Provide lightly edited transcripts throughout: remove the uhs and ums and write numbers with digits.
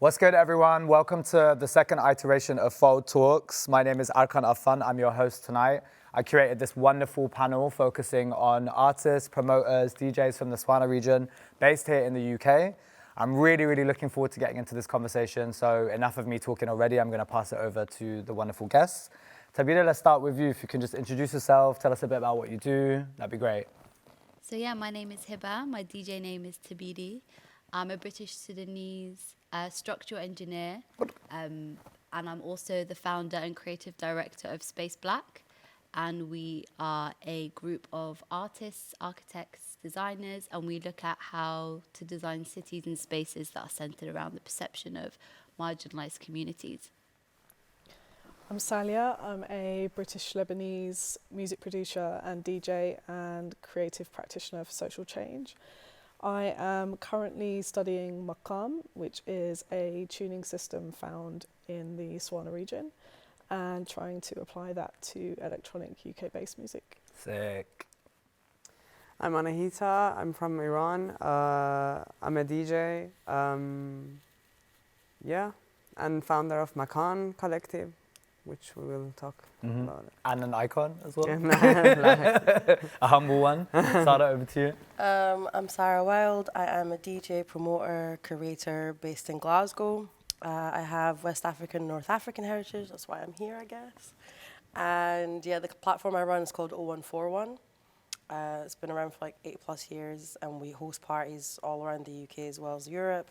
What's good, everyone? Welcome to the second iteration of Fold Talks. My name is Erkan Affan. I'm your host tonight. I curated this wonderful panel focusing on artists, promoters, DJs from the SWANA region based here in the UK. I'm really looking forward to getting into this conversation. So enough of me talking already. I'm going to pass it over to the wonderful guests. Tabidee, let's start with you. If you can just introduce yourself, tell us a bit about what you do, that'd be great. So yeah, my name is Hiba. My DJ name is Tabidee. I'm a British Sudanese structural engineer, and I'm also the founder and creative director of Space Black. And we are a group of artists, architects, designers, and we look at how to design cities and spaces that are centered around the perception of marginalized communities. I'm Sahliah. I'm a British Lebanese music producer and DJ and creative practitioner for social change. I am currently studying Makaan, which is a tuning system found in the SWANA region, and trying to apply that to electronic UK-based music. Sick. I'm Anahita. I'm from Iran. I'm a DJ. And founder of Makaan Collective, which we will talk about. And an icon as well. Yeah. A humble one. Sarra, over to you. I'm Sarra Wild. I am a DJ, promoter, curator based in Glasgow. I have West African, North African heritage. That's why I'm here, I guess. And yeah, the platform I run is called 0141. It's been around for like 8+ years, and we host parties all around the UK as well as Europe.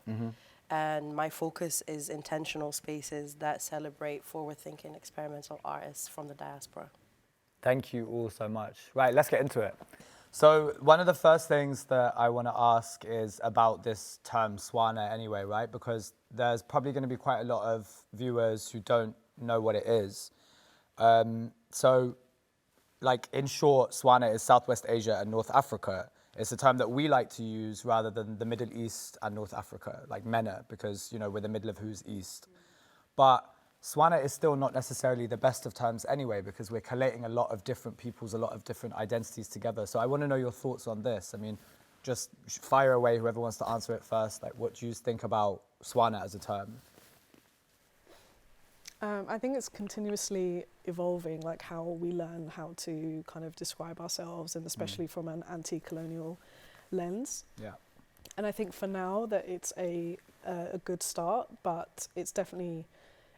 And my focus is intentional spaces that celebrate forward-thinking experimental artists from the diaspora. Thank you all so much. Right, let's get into it. So one of the first things that I want to ask is about this term SWANA anyway, right? Because there's probably going to be quite a lot of viewers who don't know what it is. So, like, in short, SWANA is Southwest Asia and North Africa. It's a term that we like to use rather than the Middle East and North Africa, like MENA, because, you know, we're the middle of who's East. But SWANA is still not necessarily the best of terms anyway, because we're collating a lot of different peoples, a lot of different identities together. So I want to know your thoughts on this. I mean, just fire away, whoever wants to answer it first. Like, what do you think about SWANA as a term? I think it's continuously evolving, like how we learn how to kind of describe ourselves, and especially from an anti-colonial lens. Yeah. And I think for now that it's a good start, but it's definitely,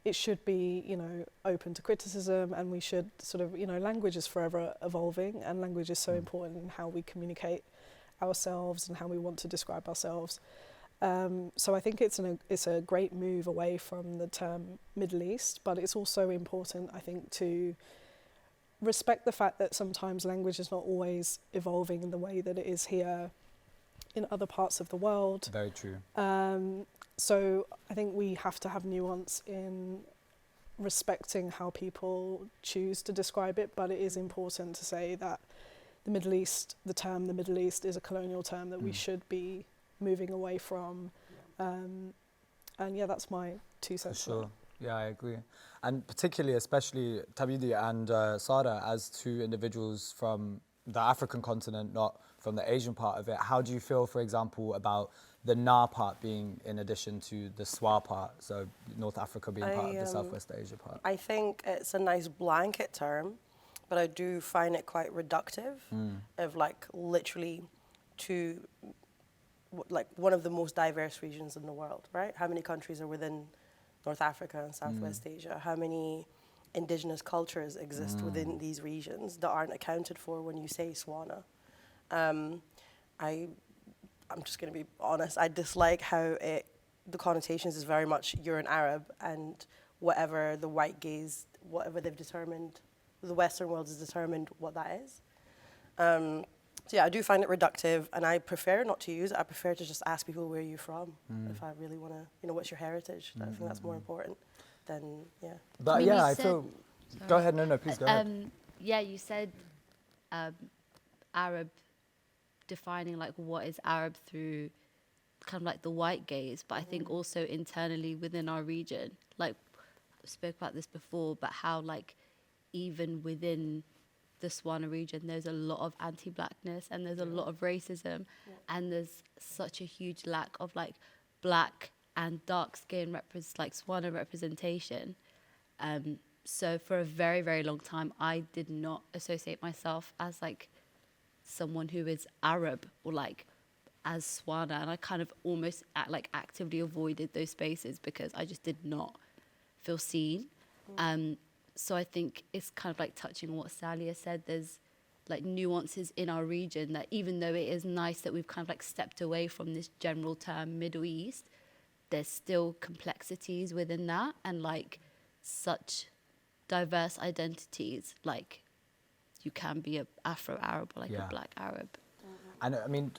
it should be, you know, open to criticism, and we should sort of, you know, language is forever evolving, and language is so important in how we communicate ourselves and how we want to describe ourselves. So I think it's a great move away from the term Middle East, but it's also important, I think, to respect the fact that sometimes language is not always evolving in the way that it is here in other parts of the world. Very true. So I think we have to have nuance in respecting how people choose to describe it, but it is important to say that the Middle East, the term the Middle East is a colonial term that we should be moving away from. And yeah, that's my 2 cents. For sure. Yeah, I agree. And particularly, especially Tabidee and Sarra, as two individuals from the African continent, not from the Asian part of it, how do you feel, for example, about the Na part being in addition to the Swa part, so North Africa being part of the Southwest Asia part? I think it's a nice blanket term, but I do find it quite reductive of like literally to like one of the most diverse regions in the world, right? How many countries are within North Africa and Southwest Asia? How many indigenous cultures exist within these regions that aren't accounted for when you say SWANA? I'm just going to be honest, I dislike how the connotations is very much you're an Arab, and whatever the white gaze, whatever they've determined, the Western world has determined what that is. So yeah, I do find it reductive, and I prefer not to use it. I prefer to just ask people, where are you from? If I really want to, you know, what's your heritage? I think that's more important than, yeah. But I mean, yeah, you I said- feel... Sorry. Go ahead, no, please go ahead. Yeah, you said Arab, defining like what is Arab through kind of like the white gaze, but I think also internally within our region, like I spoke about this before, but how like even within the SWANA region, there's a lot of anti-blackness, and there's a lot of racism, and there's such a huge lack of like black and dark skin like SWANA representation. So for a very, very long time, I did not associate myself as like someone who is Arab or like as SWANA, and I kind of almost actively avoided those spaces because I just did not feel seen. So I think it's kind of like touching on what Sahliah said. There's like nuances in our region that even though it is nice that we've kind of like stepped away from this general term Middle East, there's still complexities within that and like such diverse identities. Like you can be a Afro-Arab or like a Black Arab. And I mean,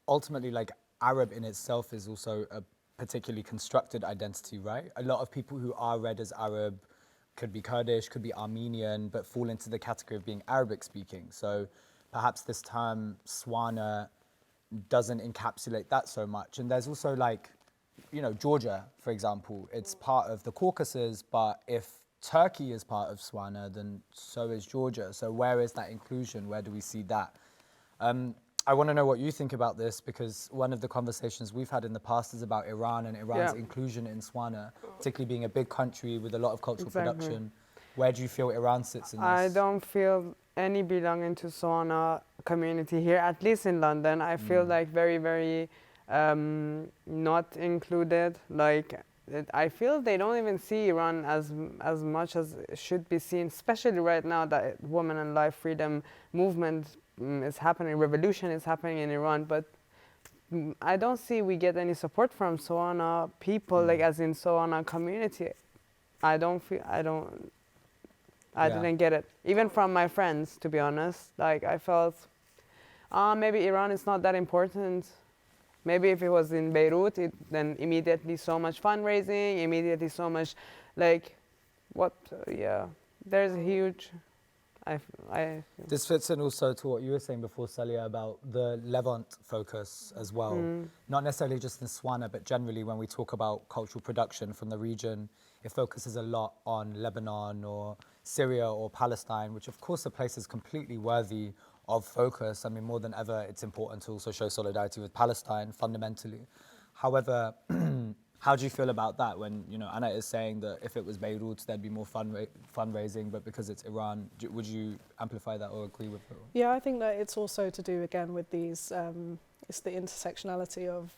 ultimately, like Arab in itself is also a particularly constructed identity, right? A lot of people who are read as Arab could be Kurdish, could be Armenian, but fall into the category of being Arabic speaking. So perhaps this term SWANA doesn't encapsulate that so much. And there's also like, you know, Georgia, for example, it's part of the Caucasus, but if Turkey is part of SWANA, then so is Georgia. So where is that inclusion? Where do we see that? I want to know what you think about this, because one of the conversations we've had in the past is about Iran and Iran's inclusion in SWANA, particularly being a big country with a lot of cultural production. Where do you feel Iran sits in this? I don't feel any belonging to SWANA community here, at least in London. I feel like very, very not included. Like I feel they don't even see Iran as much as it should be seen, especially right now that women and life freedom movement is happening, revolution is happening in Iran, but I don't see we get any support from SWANA people, like as in SWANA community. I didn't get it. Even from my friends, to be honest. Like I felt, maybe Iran is not that important. Maybe if it was in Beirut, then immediately so much fundraising, immediately so much, like, there's a huge, This fits in also to what you were saying before, Sahliah, about the Levant focus as well. Not necessarily just in SWANA, but generally when we talk about cultural production from the region, it focuses a lot on Lebanon or Syria or Palestine, which of course are places completely worthy of focus. I mean, more than ever, it's important to also show solidarity with Palestine fundamentally. However, how do you feel about that when, you know, Anna is saying that if it was Beirut, there'd be more fundraising, but because it's Iran, would you amplify that or agree with her? Yeah, I think that it's also to do, again, with these, it's the intersectionality of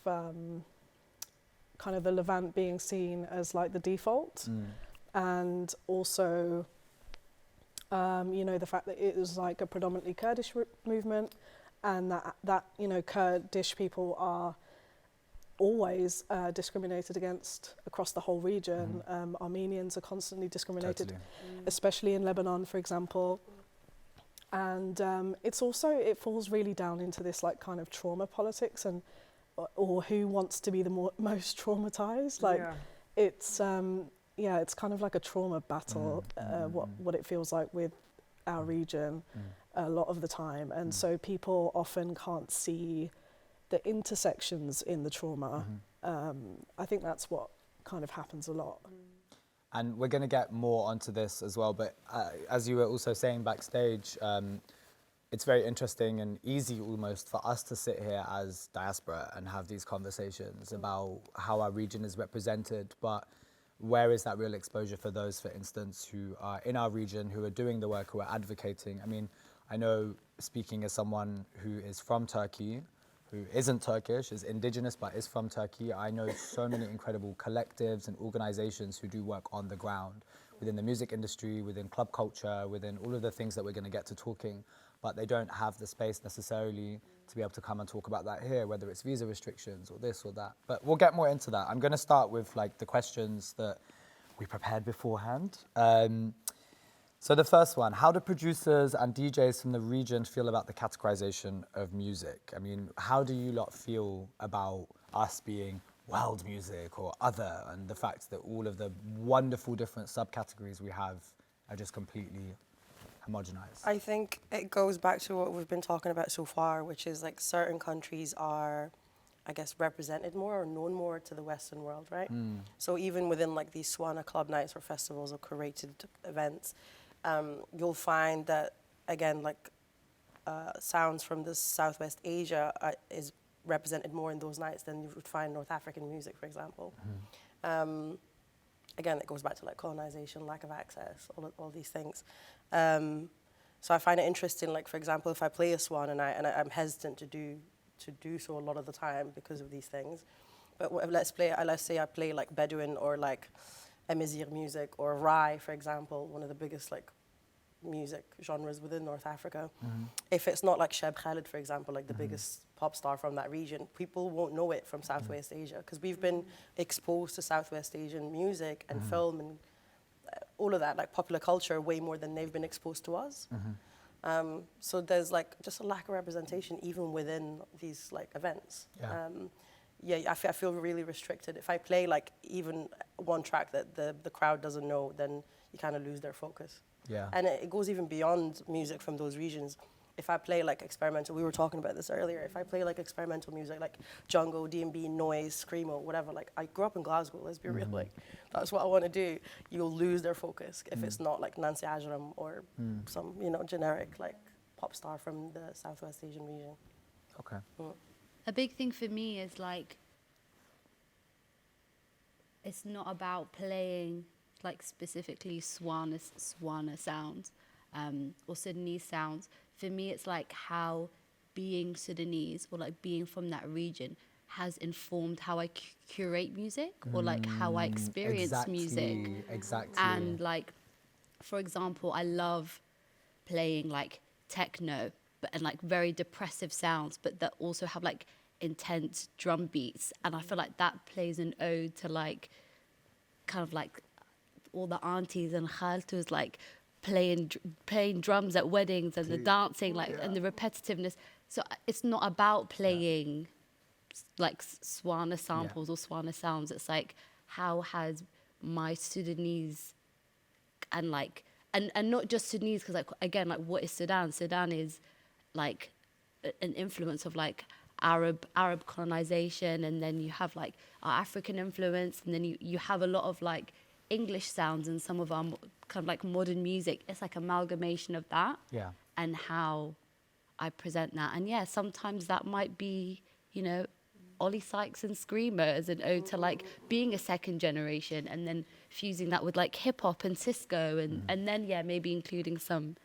kind of the Levant being seen as like the default. And also, you know, the fact that it was like a predominantly Kurdish movement, and that you know, Kurdish people are always discriminated against across the whole region. Armenians are constantly discriminated, especially in Lebanon, for example. And it's also, it falls really down into this like kind of trauma politics and or who wants to be the most traumatized. Like it's it's kind of like a trauma battle, what it feels like with our region a lot of the time. And so people often can't see the intersections in the trauma. I think that's what kind of happens a lot. And we're going to get more onto this as well, but as you were also saying backstage, it's very interesting and easy almost for us to sit here as diaspora and have these conversations about how our region is represented, but where is that real exposure for those, for instance, who are in our region, who are doing the work, who are advocating? I mean, I know, speaking as someone who is from Turkey, who isn't Turkish, is indigenous but is from Turkey, I know so many incredible collectives and organizations who do work on the ground, within the music industry, within club culture, within all of the things that we're going to get to talking, but they don't have the space necessarily to be able to come and talk about that here, whether it's visa restrictions or this or that. But we'll get more into that. I'm going to start with like the questions that we prepared beforehand. So the first one, how do producers and DJs from the region feel about the categorization of music? I mean, how do you lot feel about us being world music or other, and the fact that all of the wonderful different subcategories we have are just completely homogenized? I think it goes back to what we've been talking about so far, which is like certain countries are, I guess, represented more or known more to the Western world, right? So even within like these SWANA club nights or festivals or curated events, you'll find that, again, like sounds from the Southwest Asia is represented more in those nights than you would find North African music, for example. Again, it goes back to like colonization, lack of access, all these things. So I find it interesting, like for example, if I play a SWANA night, and I'm hesitant to do so a lot of the time because of these things. But let's say I play like Bedouin or like Amazigh music or Rai, for example, one of the biggest like music genres within North Africa. If it's not like Sheb Khaled, for example, like the biggest pop star from that region, people won't know it from Southwest Asia because we've been exposed to Southwest Asian music and film and all of that, like popular culture, way more than they've been exposed to us. So there's like just a lack of representation even within these like events. I feel really restricted. If I play like even one track that the crowd doesn't know, then you kind of lose their focus. And it goes even beyond music from those regions. If I play like experimental, we were talking about this earlier, if I play like experimental music, like jungle, D&B, noise, screamo, whatever, like I grew up in Glasgow, let's be real, like that's what I want to do, you'll lose their focus if it's not like Nancy Ajram or some, generic like pop star from the Southwest Asian region. Okay. A big thing for me is like, it's not about playing like specifically SWANA sounds or Sudanese sounds. For me, it's like how being Sudanese or like being from that region has informed how I curate music or like how I experience music. Exactly. And like, for example, I love playing like techno, and like very depressive sounds, but that also have like intense drum beats. And I feel like that plays an ode to like, kind of like all the aunties and khaltus like playing drums at weddings and the dancing and the repetitiveness. So it's not about playing like SWANA samples or SWANA sounds. It's like, how has my Sudanese and like and not just Sudanese, because like again, like what is Sudan? Sudan is like an influence of like Arab colonization, and then you have like our African influence, and then you have a lot of like English sounds in some of our kind of like modern music. It's like amalgamation of that and how I present that. And sometimes that might be, Ollie Sykes and Screamer as an ode to like being a second generation, and then fusing that with like hip hop and Cisco, and then maybe including some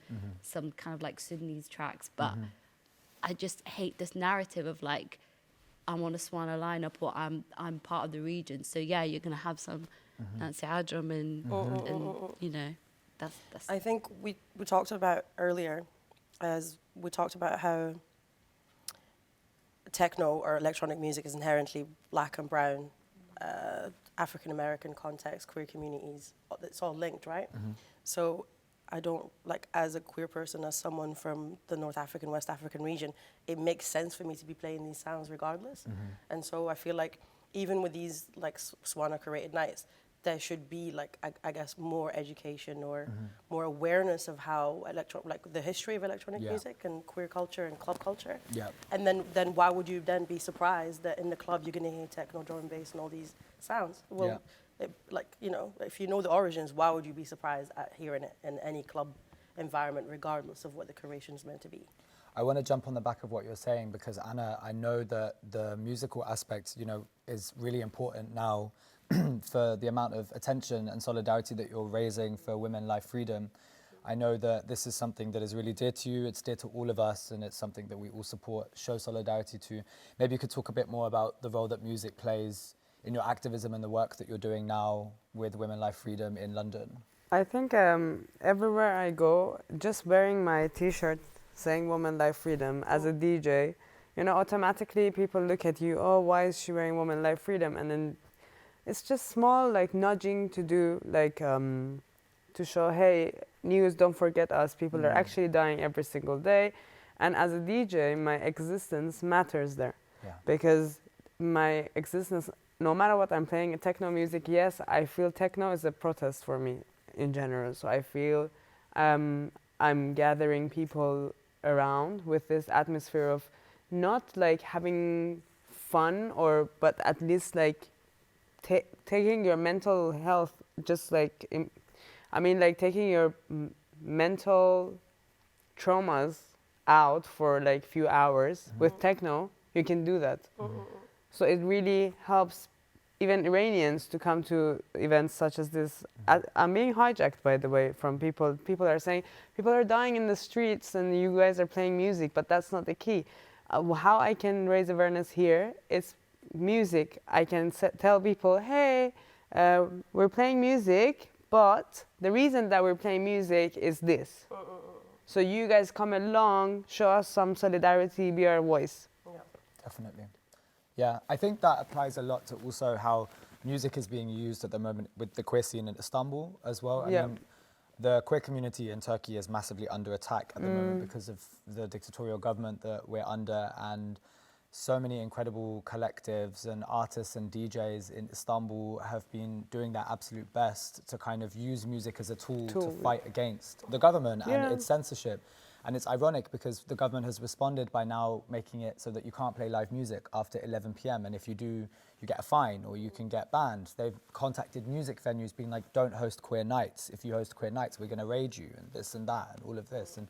kind of like Sudanese tracks. But I just hate this narrative of like, I'm on a SWANA lineup or I'm part of the region. So you're gonna have some Nancy Ajram and that's. I think we talked about earlier, as we talked about how techno or electronic music is inherently black and brown, African American context, queer communities. It's all linked, right? So I don't, like, as a queer person, as someone from the North African, West African region, it makes sense for me to be playing these sounds regardless. And so I feel like even with these like SWANA curated nights, there should be like, I guess, more education or more awareness of how the history of electronic music and queer culture and club culture. And then why would you then be surprised that in the club you're gonna hear techno, drum and bass and all these sounds? Well, if you know the origins, why would you be surprised at hearing it in any club environment, regardless of what the curation is meant to be? I want to jump on the back of what you're saying, because Anna, I know that the musical aspect, is really important now for the amount of attention and solidarity that you're raising for women, life, freedom. I know that this is something that is really dear to you, it's dear to all of us, and it's something that we all support, show solidarity to. Maybe you could talk a bit more about the role that music plays in your activism and the work that you're doing now with Women, Life, Freedom in London. I think everywhere I go, just wearing my t-shirt saying Women, Life, Freedom as a DJ, automatically people look at you, oh, why is she wearing Women, Life, Freedom? And then it's just small, like, nudging to do, like, to show, hey, news, don't forget us. People are actually dying every single day. And as a DJ, my existence matters there. Because my existence, no matter what I'm playing, techno music, yes, I feel techno is a protest for me in general. So I feel I'm gathering people around with this atmosphere of not, like, having fun, but at least, like, taking your mental health, just like, taking your mental traumas out for like few hours with techno you can do that. So it really helps even Iranians to come to events such as this. I'm being hijacked, by the way, from people. People are saying, people are dying in the streets and you guys are playing music, but that's not the key. How I can raise awareness here is music. I can tell people, hey, we're playing music, but the reason that we're playing music is this. So you guys come along, show us some solidarity, be our voice. Definitely. Yeah, I think that applies a lot to also how music is being used at the moment with the queer scene in Istanbul as well. I mean, the queer community in Turkey is massively under attack at the moment because of the dictatorial government that we're under, and so many incredible collectives and artists and DJs in Istanbul have been doing their absolute best to kind of use music as a tool to fight against the government and its censorship. And it's ironic because the government has responded by now making it so that you can't play live music after 11 p.m. And if you do, you get a fine or you can get banned. They've contacted music venues being like, don't host queer nights. If you host queer nights, we're going to raid you and this and that and all of this. And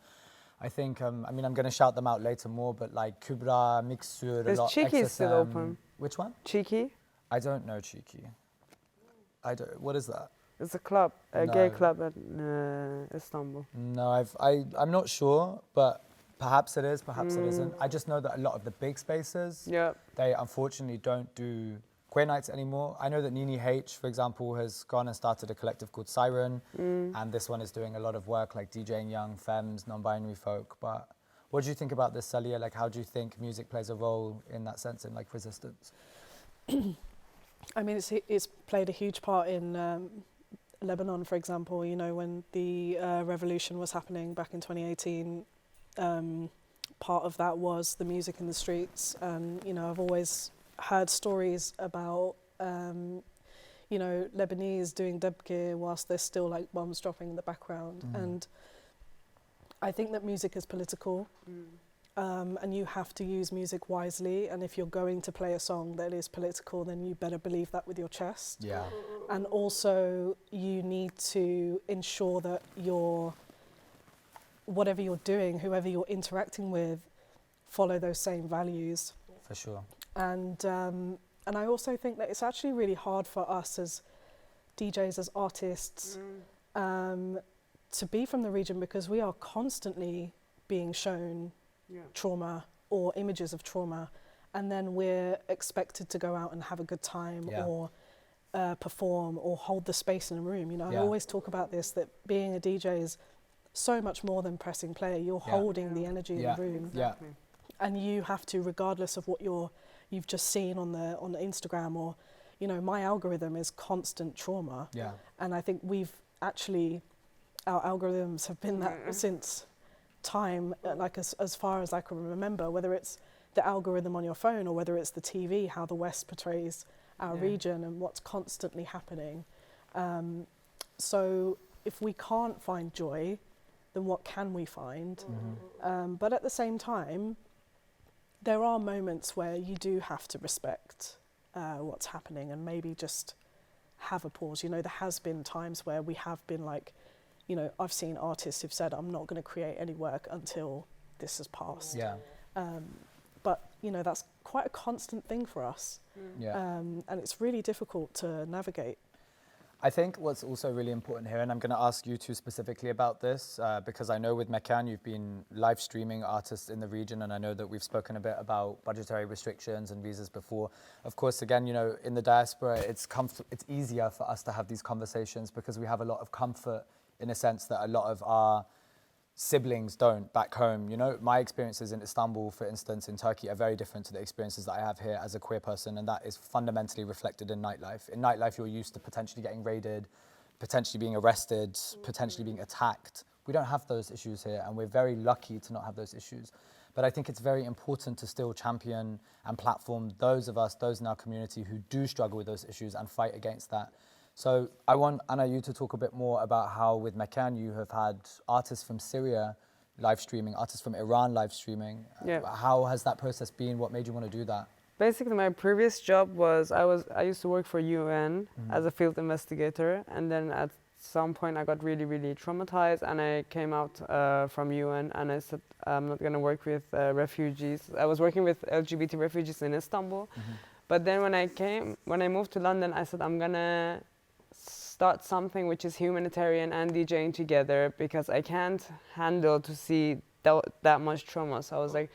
I think, I mean, I'm going to shout them out later more, but like Kubra, Mixur, Is Cheeky still open? Which one? Cheeky? I don't know Cheeky. What is that? It's a club, a gay club at Istanbul. No, I'm not sure, but perhaps it is, perhaps it isn't. I just know that a lot of the big spaces, they unfortunately don't do queer nights anymore. I know that Nini H, for example, has gone and started a collective called Siren, and this one is doing a lot of work like DJing young femmes, non-binary folk. But what do you think about this, Sahliah? Like, how do you think music plays a role in that sense, in like resistance? I mean, it's played a huge part in Lebanon, for example. You know, when the revolution was happening back in 2018, part of that was the music in the streets. And, you know, I've always heard stories about, you know, Lebanese doing debke whilst there's still like bombs dropping in the background. And I think that music is political. And you have to use music wisely, and if you're going to play a song that is political, then you better believe that with your chest. Yeah. And also you need to ensure that whatever you're doing, whoever you're interacting with, follow those same values. For sure. And I also think that it's actually really hard for us as DJs, as artists, to be from the region, because we are constantly being shown trauma or images of trauma, and then we're expected to go out and have a good time or perform or hold the space in a room. You know, I always talk about this, that being a DJ is so much more than pressing play. You're holding the energy in the room, and you have to, regardless of what you've just seen on the Instagram, or, you know, my algorithm is constant trauma, and I think our algorithms have been that since time, like as far as I can remember, whether it's the algorithm on your phone or whether it's the TV, how the West portrays our region and what's constantly happening. So if we can't find joy, then what can we find? But at the same time, there are moments where you do have to respect what's happening and maybe just have a pause. You know, there has been times where we have been like, you know, I've seen artists who've said, I'm not going to create any work until this has passed. But, you know, that's quite a constant thing for us. And it's really difficult to navigate. I think what's also really important here, and I'm going to ask you two specifically about this, because I know with Makaan you've been live streaming artists in the region, and I know that we've spoken a bit about budgetary restrictions and visas before. Of course, again, you know, in the diaspora, it's easier for us to have these conversations because we have a lot of comfort in a sense that a lot of our siblings don't back home. You know, my experiences in Istanbul, for instance, in Turkey are very different to the experiences that I have here as a queer person, and that is fundamentally reflected in nightlife. In nightlife, you're used to potentially getting raided, potentially being arrested, potentially being attacked. We don't have those issues here, and we're very lucky to not have those issues. But I think it's very important to still champion and platform those of us, those in our community who do struggle with those issues and fight against that. So I want, Anna, you to talk a bit more about how with Makaan you have had artists from Syria live streaming, artists from Iran live streaming. How has that process been? What made you want to do that? Basically, my previous job was, I used to work for UN as a field investigator, and then at some point I got really, really traumatized, and I came out from UN, and I said I'm not going to work with refugees. I was working with LGBT refugees in Istanbul, but then when I moved to London, I said I'm going to start something which is humanitarian and DJing together, because I can't handle to see that much trauma. So I was like,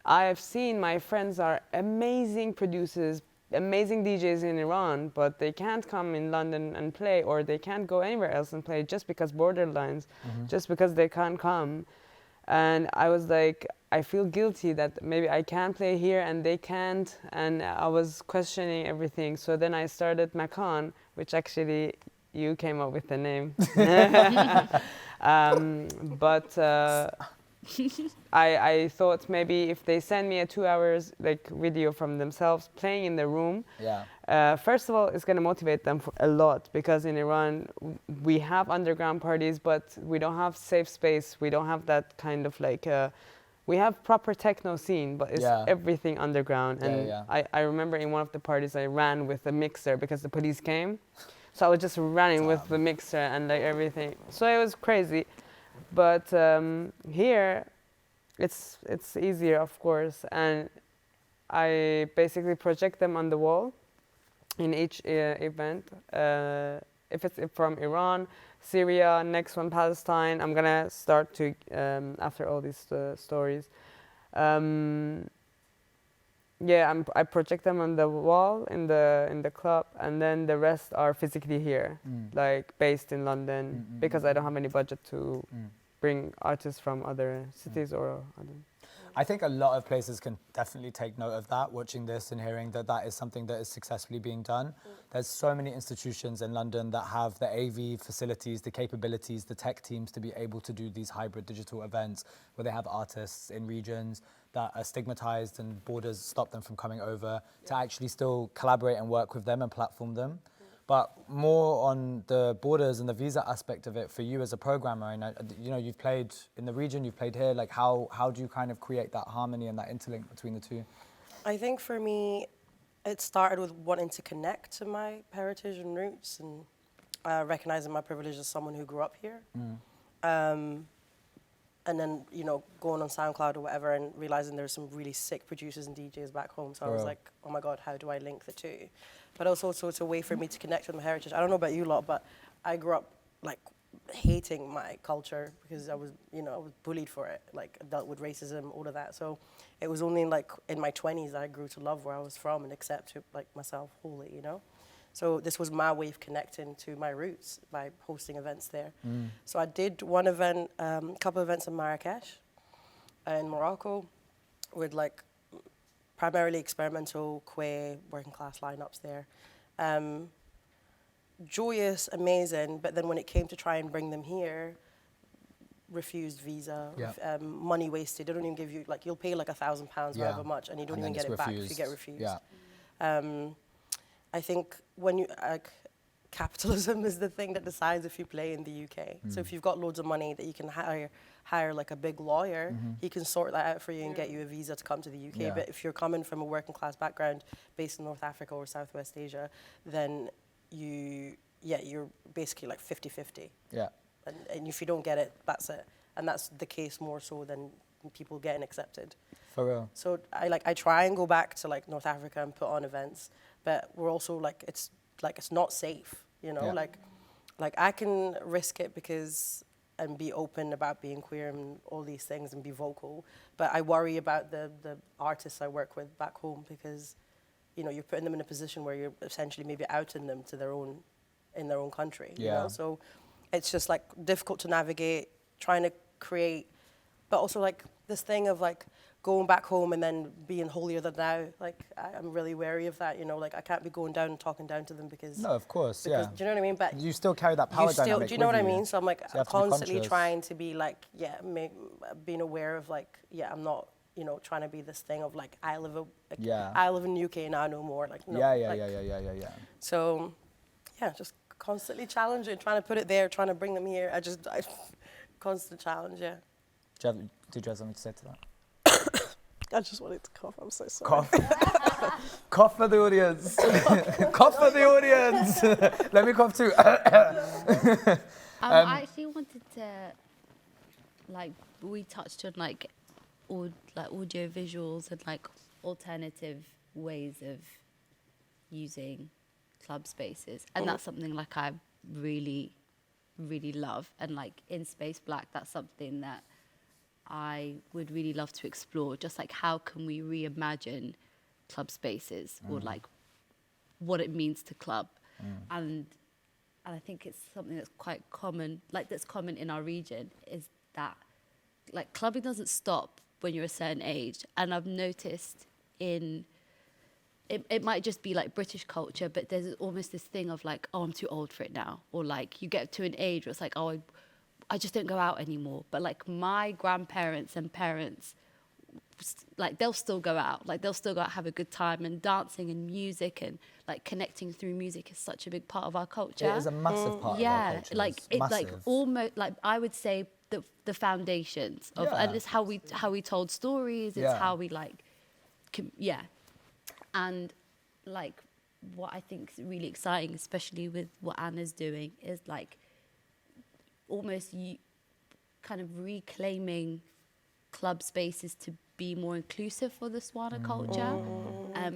I have seen my friends are amazing producers, amazing DJs in Iran, but they can't come in London and play, or they can't go anywhere else and play just because borderlines, just because they can't come. And I was like, I feel guilty that maybe I can play here and they can't, and I was questioning everything. So then I started Makaan, which actually you came up with the name. I thought maybe if they send me a 2 hours like video from themselves playing in the room, first of all, it's going to motivate them a lot, because in Iran we have underground parties, but we don't have safe space. We don't have that kind of like we have proper techno scene, but it's everything underground. And I remember in one of the parties I ran with a mixer because the police came, so I was just running with the mixer and like everything. So it was crazy. But here, it's easier, of course, and I basically project them on the wall in each event. If it's from Iran, Syria, next one Palestine, I'm gonna start to after all these stories. I project them on the wall in the club, and then the rest are physically here, like based in London, because I don't have any budget to bring artists from other cities or other. I think a lot of places can definitely take note of that, watching this and hearing that that is something that is successfully being done. There's so many institutions in London that have the AV facilities, the capabilities, the tech teams to be able to do these hybrid digital events where they have artists in regions that are stigmatized and borders stop them from coming over, to actually still collaborate and work with them and platform them. But more on the borders and the visa aspect of it for you as a programmer, and you know, you've played in the region, you've played here, like how do you kind of create that harmony and that interlink between the two? I think for me, it started with wanting to connect to my heritage and roots, and recognizing my privilege as someone who grew up here. And then, you know, going on SoundCloud or whatever and realizing there's some really sick producers and DJs back home. So I was like, oh my God, how do I link the two? But also, it's a way for me to connect with my heritage. I don't know about you lot, but I grew up like hating my culture because I was bullied for it, like dealt with racism, all of that. So it was only like in my 20s that I grew to love where I was from and accept like myself wholly, you know? So this was my way of connecting to my roots by hosting events there. So I did one event, a couple of events in Marrakesh, in Morocco, with like primarily experimental, queer, working class lineups there. Joyous, amazing, but then when it came to try and bring them here, refused visa, money wasted. They don't even give you, like, you'll pay like £1,000, however much, and you don't even get it back if you get refused. I think when you, capitalism is the thing that decides if you play in the UK. So if you've got loads of money that you can hire like a big lawyer, he can sort that out for you and get you a visa to come to the UK. But if you're coming from a working class background based in North Africa or Southwest Asia, then you're basically like 50-50. And if you don't get it, that's it. And that's the case more so than people getting accepted. For real. So I try and go back to like North Africa and put on events, but we're also like it's not safe, you know. Like I can risk it and be open about being queer and all these things and be vocal, but I worry about the artists I work with back home because, you know, you're putting them in a position where you're essentially maybe outing them to in their own country. You know? So it's just like difficult to navigate, trying to create, but also like this thing of like going back home and then being holier than thou. Like I'm really wary of that, you know. Like I can't be going down and talking down to them because. No, of course, do you know what I mean? But you still carry that power dynamic. Do you know what I mean? So I'm like so constantly trying to be like, being aware of like, I'm not, you know, trying to be this thing of like I live in UK now no more. Like no. Yeah. So, just constantly challenging, trying to put it there, trying to bring them here. I constant challenge. Yeah. Did you have something to say to that? I just wanted to cough. I'm so sorry. Cough. Cough for the audience. Cough for the audience. Let me cough too. I actually wanted to, like, we touched on like audio visuals and like alternative ways of using club spaces, and that's something like I really, really love. And like in Space Black, that's something that I would really love to explore. Just like how can we reimagine club spaces, or like what it means to club, and I think it's something that's quite common, like that's common in our region, is that like clubbing doesn't stop when you're a certain age. And I've noticed it might just be like British culture, but there's almost this thing of like, oh, I'm too old for it now. Or like you get to an age where it's like, oh, I just don't go out anymore. But like my grandparents and parents, like they'll still go out. Like they'll still go out, have a good time, and dancing and music and like connecting through music is such a big part of our culture. It is a massive part of our culture. Like It's it massive. like almost like I would say the foundations of, and it's how we told stories. It's how we like, and like what I think is really exciting, especially with what Anna's doing, is like almost kind of reclaiming club spaces to be more inclusive for the SWANA culture.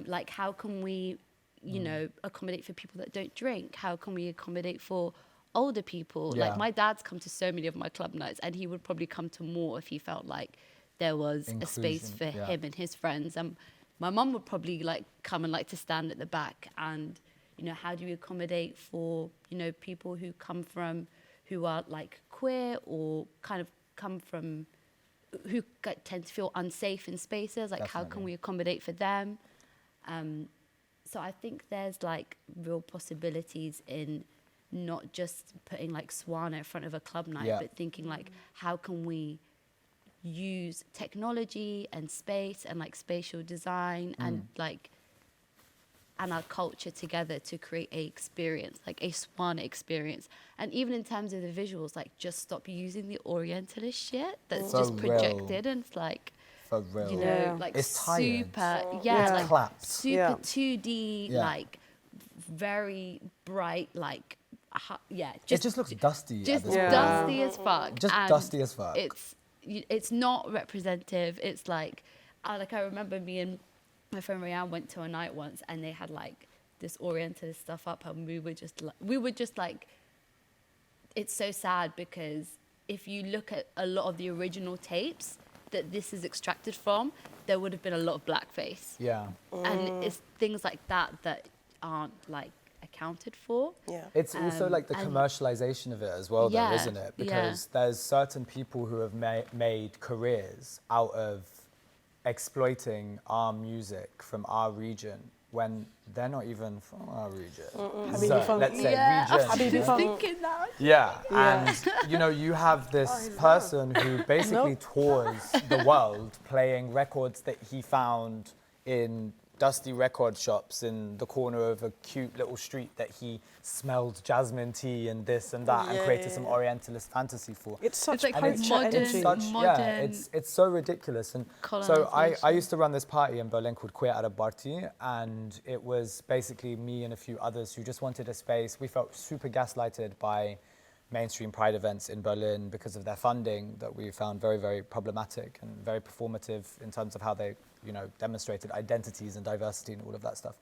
Like how can we, you know, accommodate for people that don't drink? How can we accommodate for older people? Yeah. Like my dad's come to so many of my club nights, and he would probably come to more if he felt like there was a space for him and his friends. And my mum would probably like come and like to stand at the back. And, you know, how do you accommodate for, you know, people who are like queer or kind of come from, who tend to feel unsafe in spaces? Like how can we accommodate for them? So I think there's like real possibilities in not just putting like SWANA in front of a club night, but thinking like, how can we use technology and space and like spatial design and like, and our culture together to create a experience, like a SWANA experience. And even in terms of the visuals, like just stop using the Orientalist shit that's So just projected and it's like, for real. you know, like It's tired. super, It's like clapped. super 2D, Yeah. like very bright, like, It just looks dusty. just at this point. dusty as fuck. Just And dusty as fuck. it's not representative. It's like I remember me and my friend Rianne went to a night once, and they had like this Orientalist stuff up, and we were just like, it's so sad because if you look at a lot of the original tapes that this is extracted from, there would have been a lot of blackface. Yeah. And it's things like that aren't like accounted for. Yeah. It's also like the commercialization of it as well, though, isn't it? Because there's certain people who have made careers out of exploiting our music from our region when they're not even from our region. So, let's say region. Thinking that. Yeah, and you know, you have this person who basically tours the world playing records that he found in dusty record shops in the corner of a cute little street that he smelled jasmine tea and this and that and created some Orientalist fantasy for. It's such like poacher energy. It's so ridiculous. And so I used to run this party in Berlin called Queer at a Party, and it was basically me and a few others who just wanted a space. We felt super gaslighted by mainstream pride events in Berlin because of their funding that we found very, very problematic and very performative in terms of how they, you know, demonstrated identities and diversity and all of that stuff.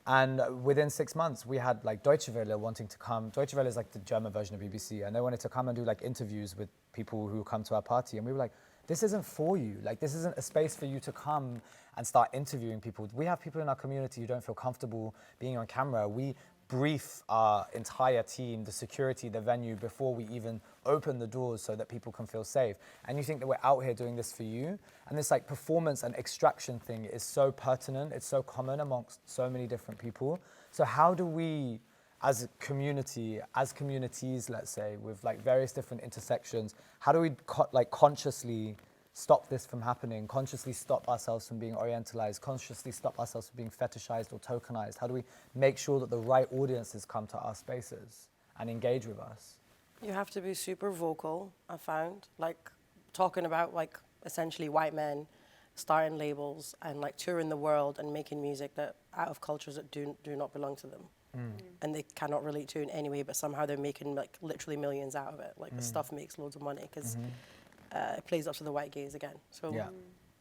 And within 6 months, we had like Deutsche Welle wanting to come. Deutsche Welle is like the German version of BBC, and they wanted to come and do like interviews with people who come to our party. And we were like, this isn't for you. Like, this isn't a space for you to come and start interviewing people. We have people in our community who don't feel comfortable being on camera. We brief our entire team, the security, the venue, before we even open the doors so that people can feel safe. And you think that we're out here doing this for you? And this like performance and extraction thing is so pertinent, it's so common amongst so many different people. So how do we, as a community, as communities, let's say, with like various different intersections, how do we consciously stop this from happening, consciously stop ourselves from being orientalized, consciously stop ourselves from being fetishized or tokenized? How do we make sure that the right audiences come to our spaces and engage with us? You have to be super vocal, I found, like talking about like essentially white men starting labels and like touring the world and making music that out of cultures that do not belong to them. And they cannot relate to in any way, but somehow they're making like literally millions out of it. Like the stuff makes loads of money because it plays up to the white gaze again. So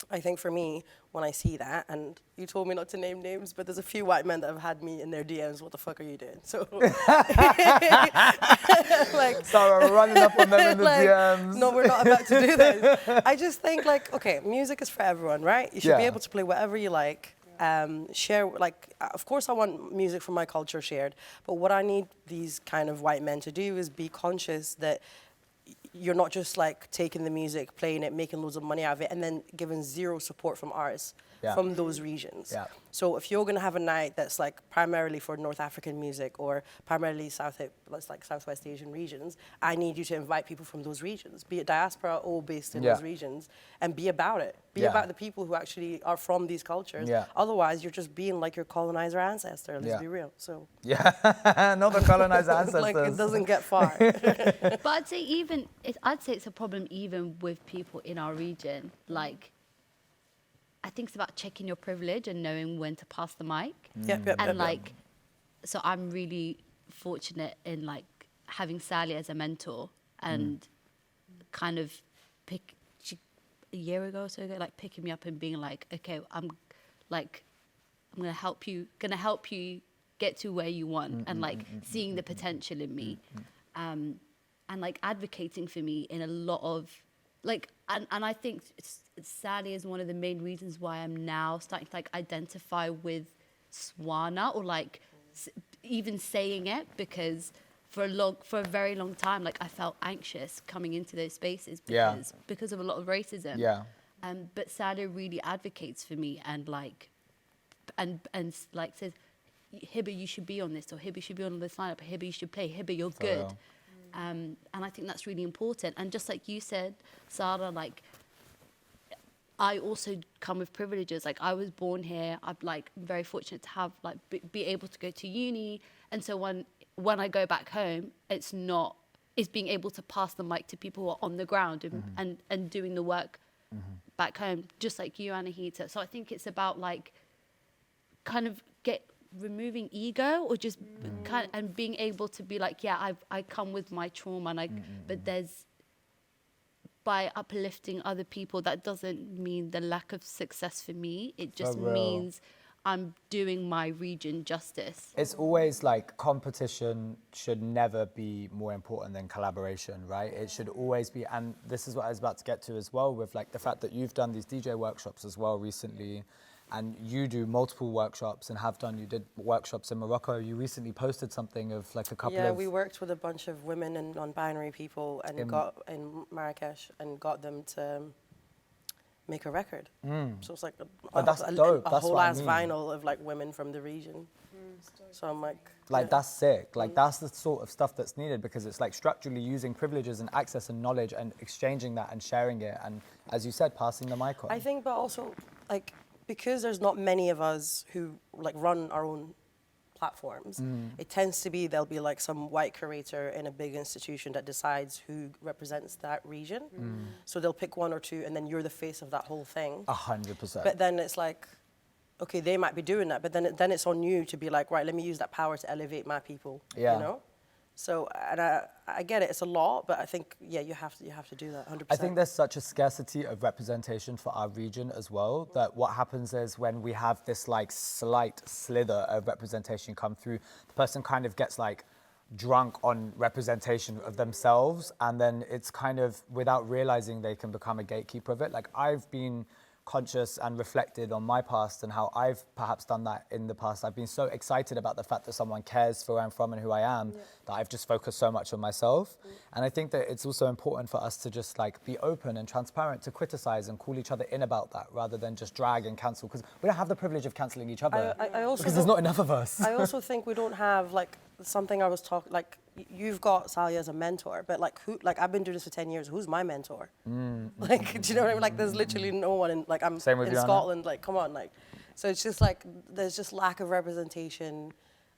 I think for me, when I see that, and you told me not to name names, but there's a few white men that have had me in their DMs, what the fuck are you doing? So like Sarah running up on them in the like, DMs. no, we're not about to do this. I just think like, okay, music is for everyone, right? You should be able to play whatever you like. Share, like, of course I want music from my culture shared, but what I need these kind of white men to do is be conscious that you're not just like taking the music, playing it, making loads of money out of it, and then giving zero support from artists from those regions. So if you're gonna have a night that's like primarily for North African music or primarily Southwest Asian regions, I need you to invite people from those regions, be it diaspora or based in those regions, and be about it. Be about the people who actually are from these cultures. Otherwise, you're just being like your colonizer ancestor. Let's be real. So not the colonizer ancestors. like it doesn't get far. But I'd say I'd say it's a problem even with people in our region. Like, I think it's about checking your privilege and knowing when to pass the mic. And like, so I'm really fortunate in like having Sahliah as a mentor and kind of a year ago or so ago, like picking me up and being like, okay, I'm gonna help you get to where you want, and like seeing the potential in me, and like advocating for me in a lot of like, and I think Sahliah is one of the main reasons why I'm now starting to like identify with SWANA, or like even saying it, because for a very long time, like I felt anxious coming into those spaces because of a lot of racism. But Sahliah really advocates for me and like, and like says, Hibba, you should be on this, or Hibba, you should be on this lineup, Hibba, you should play, Hibba, you're good. And I think that's really important. And just like you said, Sarah, like, I also come with privileges. Like, I was born here. I'm like very fortunate to have like be able to go to uni. And so when I go back home, it's being able to pass the mic to people who are on the ground and doing the work back home, just like you, Anahita. So I think it's about like kind of removing ego, or just kind of, and being able to be like, yeah, I come with my trauma, and but there's, by uplifting other people, that doesn't mean the lack of success for me. It just means I'm doing my region justice. It's always like competition should never be more important than collaboration, right? It should always be, and this is what I was about to get to as well, with like the fact that you've done these DJ workshops as well recently, and you do multiple workshops and you did workshops in Morocco. You recently posted something of like a couple of... Yeah, we worked with a bunch of women and non-binary people and got in Marrakesh and got them to make a record. So it's like a whole ass vinyl of like women from the region. So I'm like that's sick. Like that's the sort of stuff that's needed, because it's like structurally using privileges and access and knowledge and exchanging that and sharing it, and as you said, passing the mic on. I think, but also like, because there's not many of us who like run our own platforms, it tends to be there'll be like some white curator in a big institution that decides who represents that region. So they'll pick one or two, and then you're the face of that whole thing. 100%. But then it's like, okay, they might be doing that, but then it's on you to be like, right, let me use that power to elevate my people. You know? So, and I get it, it's a lot, but I think, yeah, you have to do that 100%. I think there's such a scarcity of representation for our region as well, that what happens is when we have this like slight slither of representation come through, the person kind of gets like drunk on representation of themselves, and then it's kind of, without realizing, they can become a gatekeeper of it. Like, I've been conscious and reflected on my past and how I've perhaps done that in the past. I've been so excited about the fact that someone cares for where I'm from and who I am, that I've just focused so much on myself. And I think that it's also important for us to just like be open and transparent, to criticize and call each other in about that, rather than just drag and cancel, because we don't have the privilege of cancelling each other, I also because there's not enough of us. I also think we don't have like something I was talking, like, you've got Sahliah as a mentor, but like who, like I've been doing this for 10 years, who's my mentor? Like, do you know what I mean? Like, there's literally no one in, like, I'm in Scotland, like, come on, like, so it's just like, there's just lack of representation,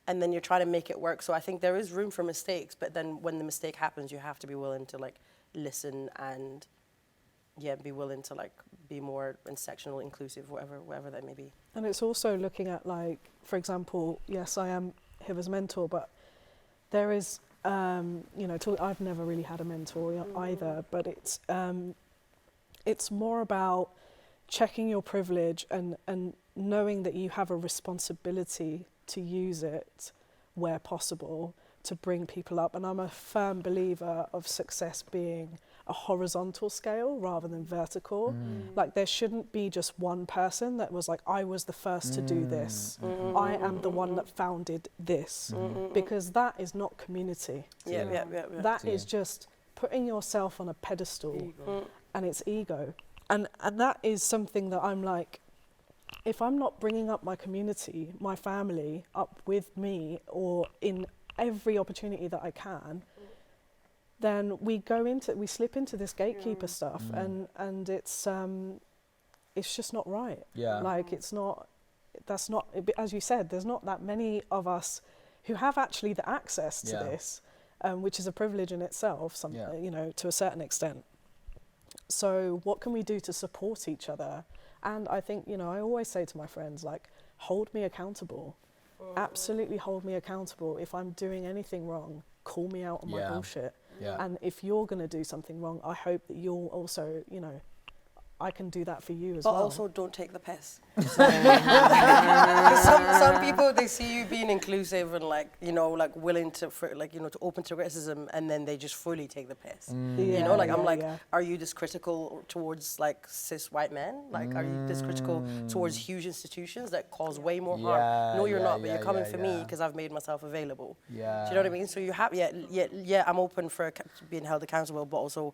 and then you're trying to make it work. So I think there is room for mistakes, but then when the mistake happens, you have to be willing to like listen and be willing to like be more intersectional, inclusive, whatever that may be. And it's also looking at, like, for example, yes, I am Hiba's mentor, but there is, you know, I've never really had a mentor either, but it's more about checking your privilege and knowing that you have a responsibility to use it where possible to bring people up. And I'm a firm believer of success being a horizontal scale rather than vertical. Like, there shouldn't be just one person that was like, I was the first to do this. I am the one that founded this. Because that is not community. That is just putting yourself on a pedestal, and it's ego. And that is something that I'm like, if I'm not bringing up my community, my family, up with me, or in every opportunity that I can, then we slip into this gatekeeper stuff, and it's just not right. Like, that's not, as you said, there's not that many of us who have actually the access to this, which is a privilege in itself, you know, to a certain extent. So what can we do to support each other? And I think, you know, I always say to my friends, like, hold me accountable. Absolutely hold me accountable. If I'm doing anything wrong, call me out on my bullshit. And if you're going to do something wrong, I hope that you'll also, you know, I can do that for you as well. But also don't take the piss. Because some people, they see you being inclusive and, like, you know, like willing to, like, you know, to open to criticism, and then they just fully take the piss. You know, like, I'm like, are you this critical towards, like, cis white men? Like, are you this critical towards huge institutions that cause way more harm? No, you're not, but you're coming for me because I've made myself available. Do you know what I mean? So you have, I'm open for being held accountable, but also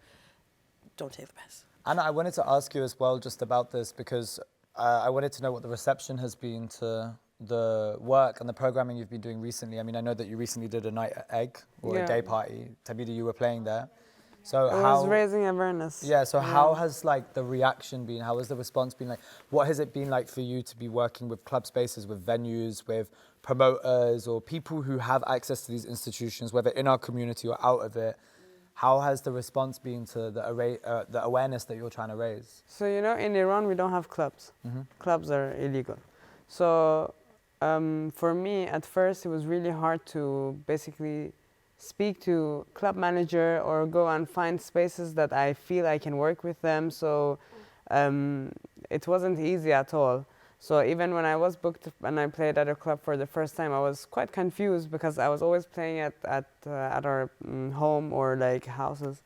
don't take the piss. Anna, I wanted to ask you as well just about this, because I wanted to know what the reception has been to the work and the programming you've been doing recently. I mean, I know that you recently did a night at Egg, or a day party. Tabidee, you were playing there. So it was raising awareness. Yeah, so how has, like, the reaction been? How has the response been like? What has it been like for you to be working with club spaces, with venues, with promoters, or people who have access to these institutions, whether in our community or out of it? How has the response been to the awareness that you're trying to raise? So, you know, in Iran, we don't have clubs. Clubs are illegal. So, for me, at first, it was really hard to basically speak to club manager or go and find spaces that I feel I can work with them. So, it wasn't easy at all. So even when I was booked and I played at a club for the first time, I was quite confused because I was always playing at our home or, like, houses.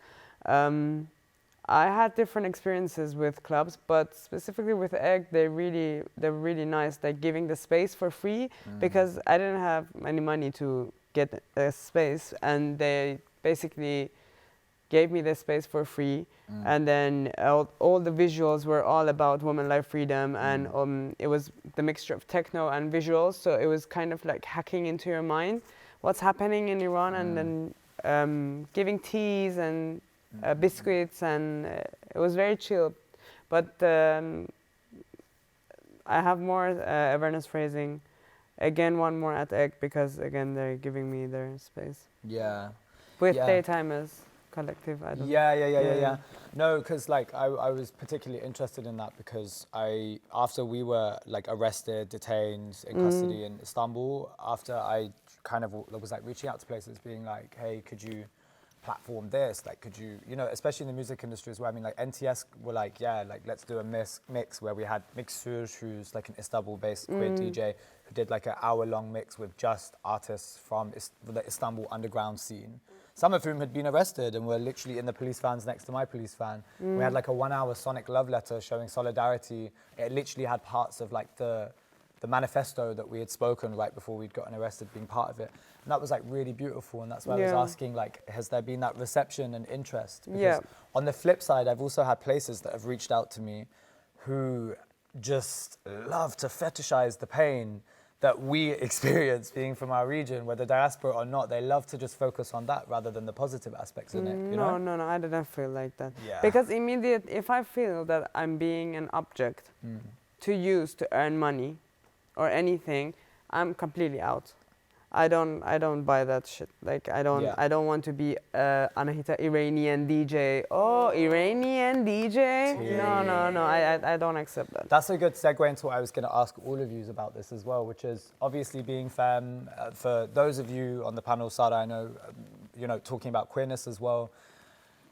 I had different experiences with clubs, but specifically with Egg, they're really nice. Like, giving the space for free because I didn't have any money to get a space, and they basically gave me the space for free. And then all the visuals were all about women life freedom, and it was the mixture of techno and visuals, so it was kind of like hacking into your mind what's happening in Iran, and then giving teas and biscuits, and it was very chill. But I have more awareness raising, again one more at Egg, because again they're giving me their space. With daytimers. Collective, I don't know. No, because, like, I was particularly interested in that because after we were, like, arrested, detained, in custody in Istanbul, after I kind of was, like, reaching out to places being like, hey, could you platform this? Like, could you, you know, especially in the music industry as well. I mean, like, NTS were like, yeah, like, let's do a mix where we had Mixur, who's like an Istanbul-based queer DJ, who did like an hour-long mix with just artists from the Istanbul underground scene. Some of whom had been arrested and were literally in the police vans next to my police van. We had like a 1 hour sonic love letter showing solidarity. It literally had parts of, like, the manifesto that we had spoken right before we'd gotten arrested being part of it. And that was, like, really beautiful. And that's why I was asking, like, has there been that reception and interest? Because on the flip side, I've also had places that have reached out to me who just love to fetishize the pain that we experience being from our region, whether diaspora or not. They love to just focus on that rather than the positive aspects in it, you know? No, I didn't feel like that. Because if I feel that I'm being an object to use to earn money or anything, I'm completely out. I don't buy that shit. Like I don't want to be Anahita Iranian DJ. Oh, Iranian DJ? No. I don't accept that. That's a good segue into what I was going to ask all of you about this as well, which is obviously being femme. For those of you on the panel, Sarra, I know, talking about queerness as well.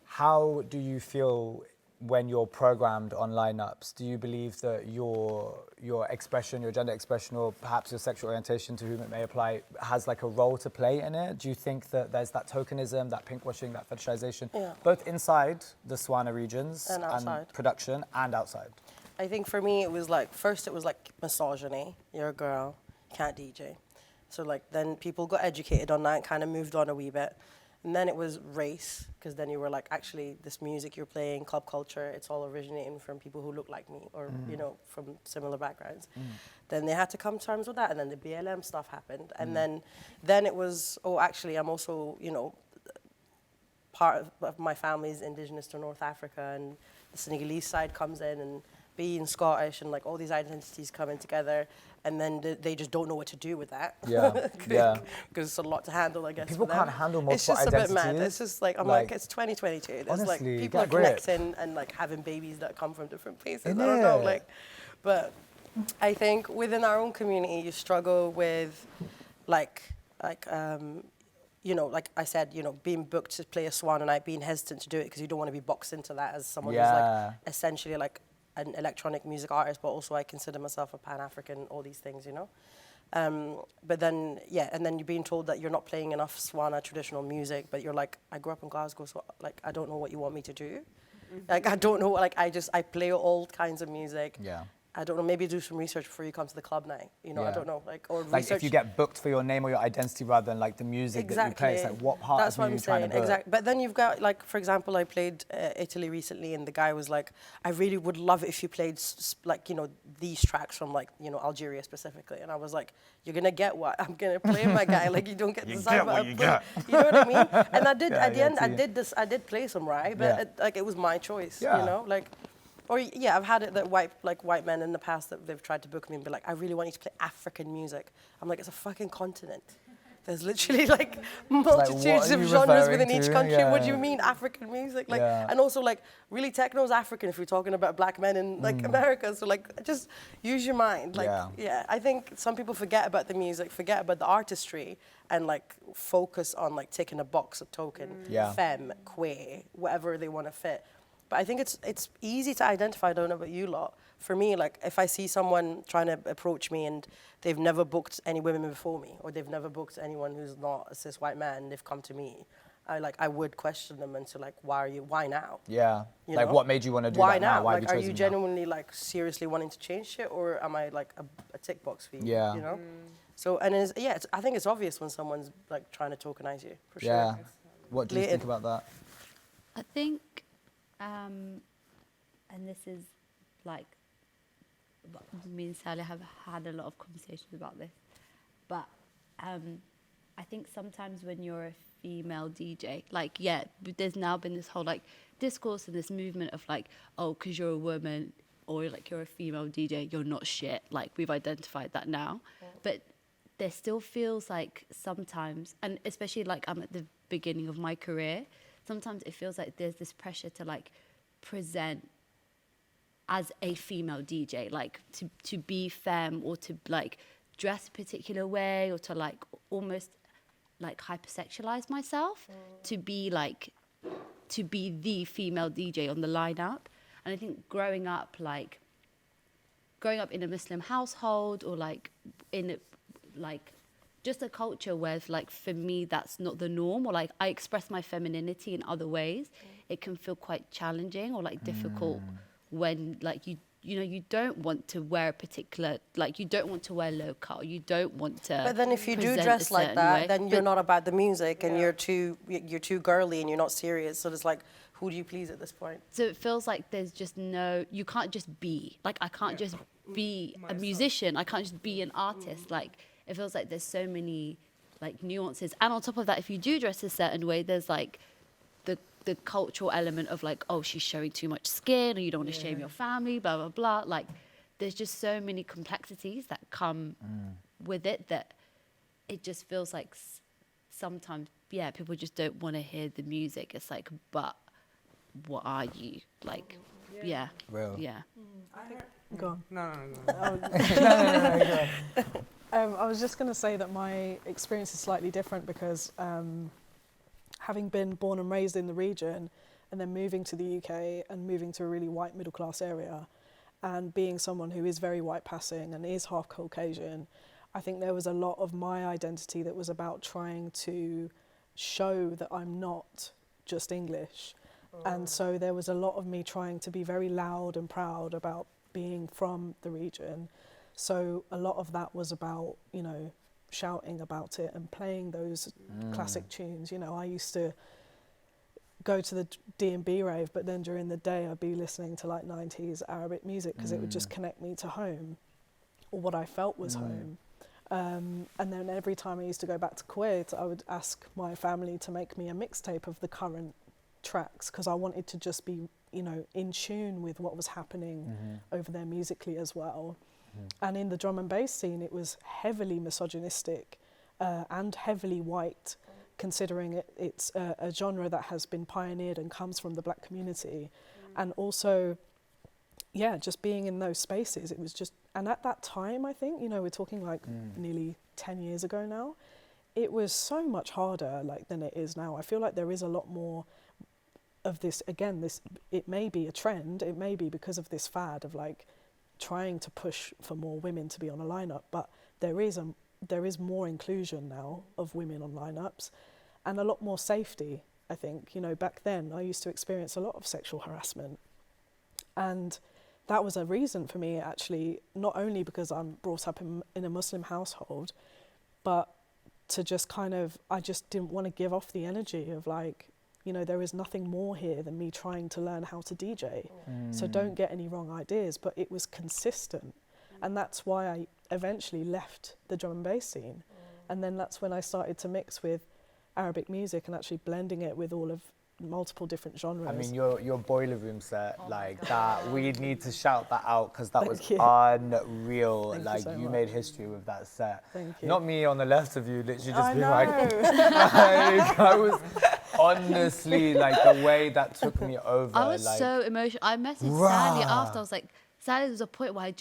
How do you feel when you're programmed on lineups? Do you believe that your expression, your gender expression, or perhaps your sexual orientation, to whom it may apply, has like a role to play in it? Do you think that there's that tokenism, that pinkwashing, that fetishization, both inside the SWANA regions and outside, production, and outside? I think for me it was like, first it was like misogyny. You're a girl, you can't DJ. So like then people got educated on that and kind of moved on a wee bit. And then it was race, because then you were like, actually, this music you're playing, club culture, it's all originating from people who look like me or, from similar backgrounds. Then they had to come to terms with that, and then the BLM stuff happened. And then it was, oh, actually, I'm also, part of my family is indigenous to North Africa, and the Senegalese side comes in, and being Scottish, and like all these identities coming together. And then they just don't know what to do with that. Yeah. Because it's a lot to handle, I guess. People can't handle multiple identities. It's just a bit mad. It's just like, I'm like it's 2022. There's like people are connecting and like having babies that come from different places. I don't know, but I think within our own community, you struggle with like I said, being booked to play a SWANA night, being hesitant to do it because you don't want to be boxed into that as someone who's like essentially like an electronic music artist, but also I consider myself a Pan-African, all these things, But then, and then you're being told that you're not playing enough SWANA traditional music, but you're like, I grew up in Glasgow, so like, I don't know what you want me to do. Like, I don't know, like, I play all kinds of music. Yeah. I don't know, maybe do some research before you come to the club night. I don't know, or like research. If you get booked for your name or your identity rather than like the music that you play, it's like what part That's of you what I'm trying saying. to book? Exactly. But then you've got like, for example, I played Italy recently, and the guy was like, I really would love it if you played these tracks from like Algeria specifically, and I was like, you're gonna get what I'm gonna play, my guy. Like you don't get to decide what I play. You know what I mean? And I did at the end. I did play some Rai, but it was my choice. I've had it that white men in the past that they've tried to book me and be like, I really want you to play African music. I'm like, it's a fucking continent. There's literally like multitudes of genres within each country. What do you mean African music? Like, and also like really techno is African if you're talking about black men in like America. So like, just use your mind. Like, I think some people forget about the music, forget about the artistry, and like focus on like ticking a box of token, femme, queer, whatever they want to fit. But I think it's easy to identify. I don't know about you lot. For me, like if I see someone trying to approach me and they've never booked any women before me, or they've never booked anyone who's not a cis white man, and they've come to me, I would question them into like, why now? Yeah. Like what made you want to do that now? Why like, are you genuinely like seriously wanting to change shit, or am I like a tick box for you? Yeah. So I think it's obvious when someone's like trying to tokenize you. For sure. Yeah. What do you think about that? I think. And this is like, me and Sahliah have had a lot of conversations about this, but I think sometimes when you're a female DJ, like, there's now been this whole like discourse and this movement of like, oh, because you're a woman or like you're a female DJ, you're not shit. Like we've identified that now, but there still feels like sometimes, and especially like I'm at the beginning of my career, sometimes it feels like there's this pressure to like present as a female DJ, like to be femme or to like dress a particular way or to like almost like hypersexualize myself to be the female DJ on the lineup. And I think growing up in a Muslim household or like in like just a culture where like for me that's not the norm, or like I express my femininity in other ways, it can feel quite challenging or like difficult when like you don't want to wear a particular, like you don't want to wear low cut, you don't want to. But then if you do dress like that, then you're not about the music and you're too girly and you're not serious. So it's like, who do you please at this point? So it feels like there's just you can't just be like, I can't just be a musician, I can't just be an artist. Like it feels like there's so many like nuances, and on top of that, if you do dress a certain way, there's like the cultural element of like, oh, she's showing too much skin, or you don't want to shame your family, blah blah blah. Like there's just so many complexities that come with it that it just feels like sometimes, yeah, people just don't want to hear the music. It's like, but what are you? Like, yeah. Real. Yeah. Go on. No. I was just going to say that my experience is slightly different because having been born and raised in the region and then moving to the UK and moving to a really white middle class area and being someone who is very white passing and is half Caucasian, I think there was a lot of my identity that was about trying to show that I'm not just English. And so there was a lot of me trying to be very loud and proud about being from the region. So a lot of that was about, you know, shouting about it and playing those classic tunes. You know, I used to go to the D&B rave, but then during the day I'd be listening to like 90s Arabic music because it would just connect me to home, or what I felt was home. And then every time I used to go back to Kuwait, I would ask my family to make me a mixtape of the current tracks because I wanted to just be, you know, in tune with what was happening over there musically as well. And in the drum and bass scene, it was heavily misogynistic and heavily white, considering it's a genre that has been pioneered and comes from the black community. And also, yeah, just being in those spaces, it was just, and at that time, I think, you know, we're talking like nearly 10 years ago now, it was so much harder like than it is now. I feel like there is a lot more of this, again, this, it may be a trend, it may be because of this fad of like trying to push for more women to be on a lineup, but there is more inclusion now of women on lineups and a lot more safety, I think. You know, back then I used to experience a lot of sexual harassment, and that was a reason for me actually, not only because I'm brought up in a Muslim household, but to just kind of, I just didn't want to give off the energy of like, you know, there is nothing more here than me trying to learn how to DJ. So don't get any wrong ideas, but it was consistent. And that's why I eventually left the drum and bass scene. And then that's when I started to mix with Arabic music and actually blending it with all of multiple different genres. I mean, your boiler room set, like that, we need to shout that out because that was Thank you. unreal. Thank you Like, so you much. made history with that set. Thank you. Not me on the left of you, literally just I being know. like, I was honestly, like, the way that took me over. I was like, so emotional. I messaged Sally after. I was like, Sally, there was a point where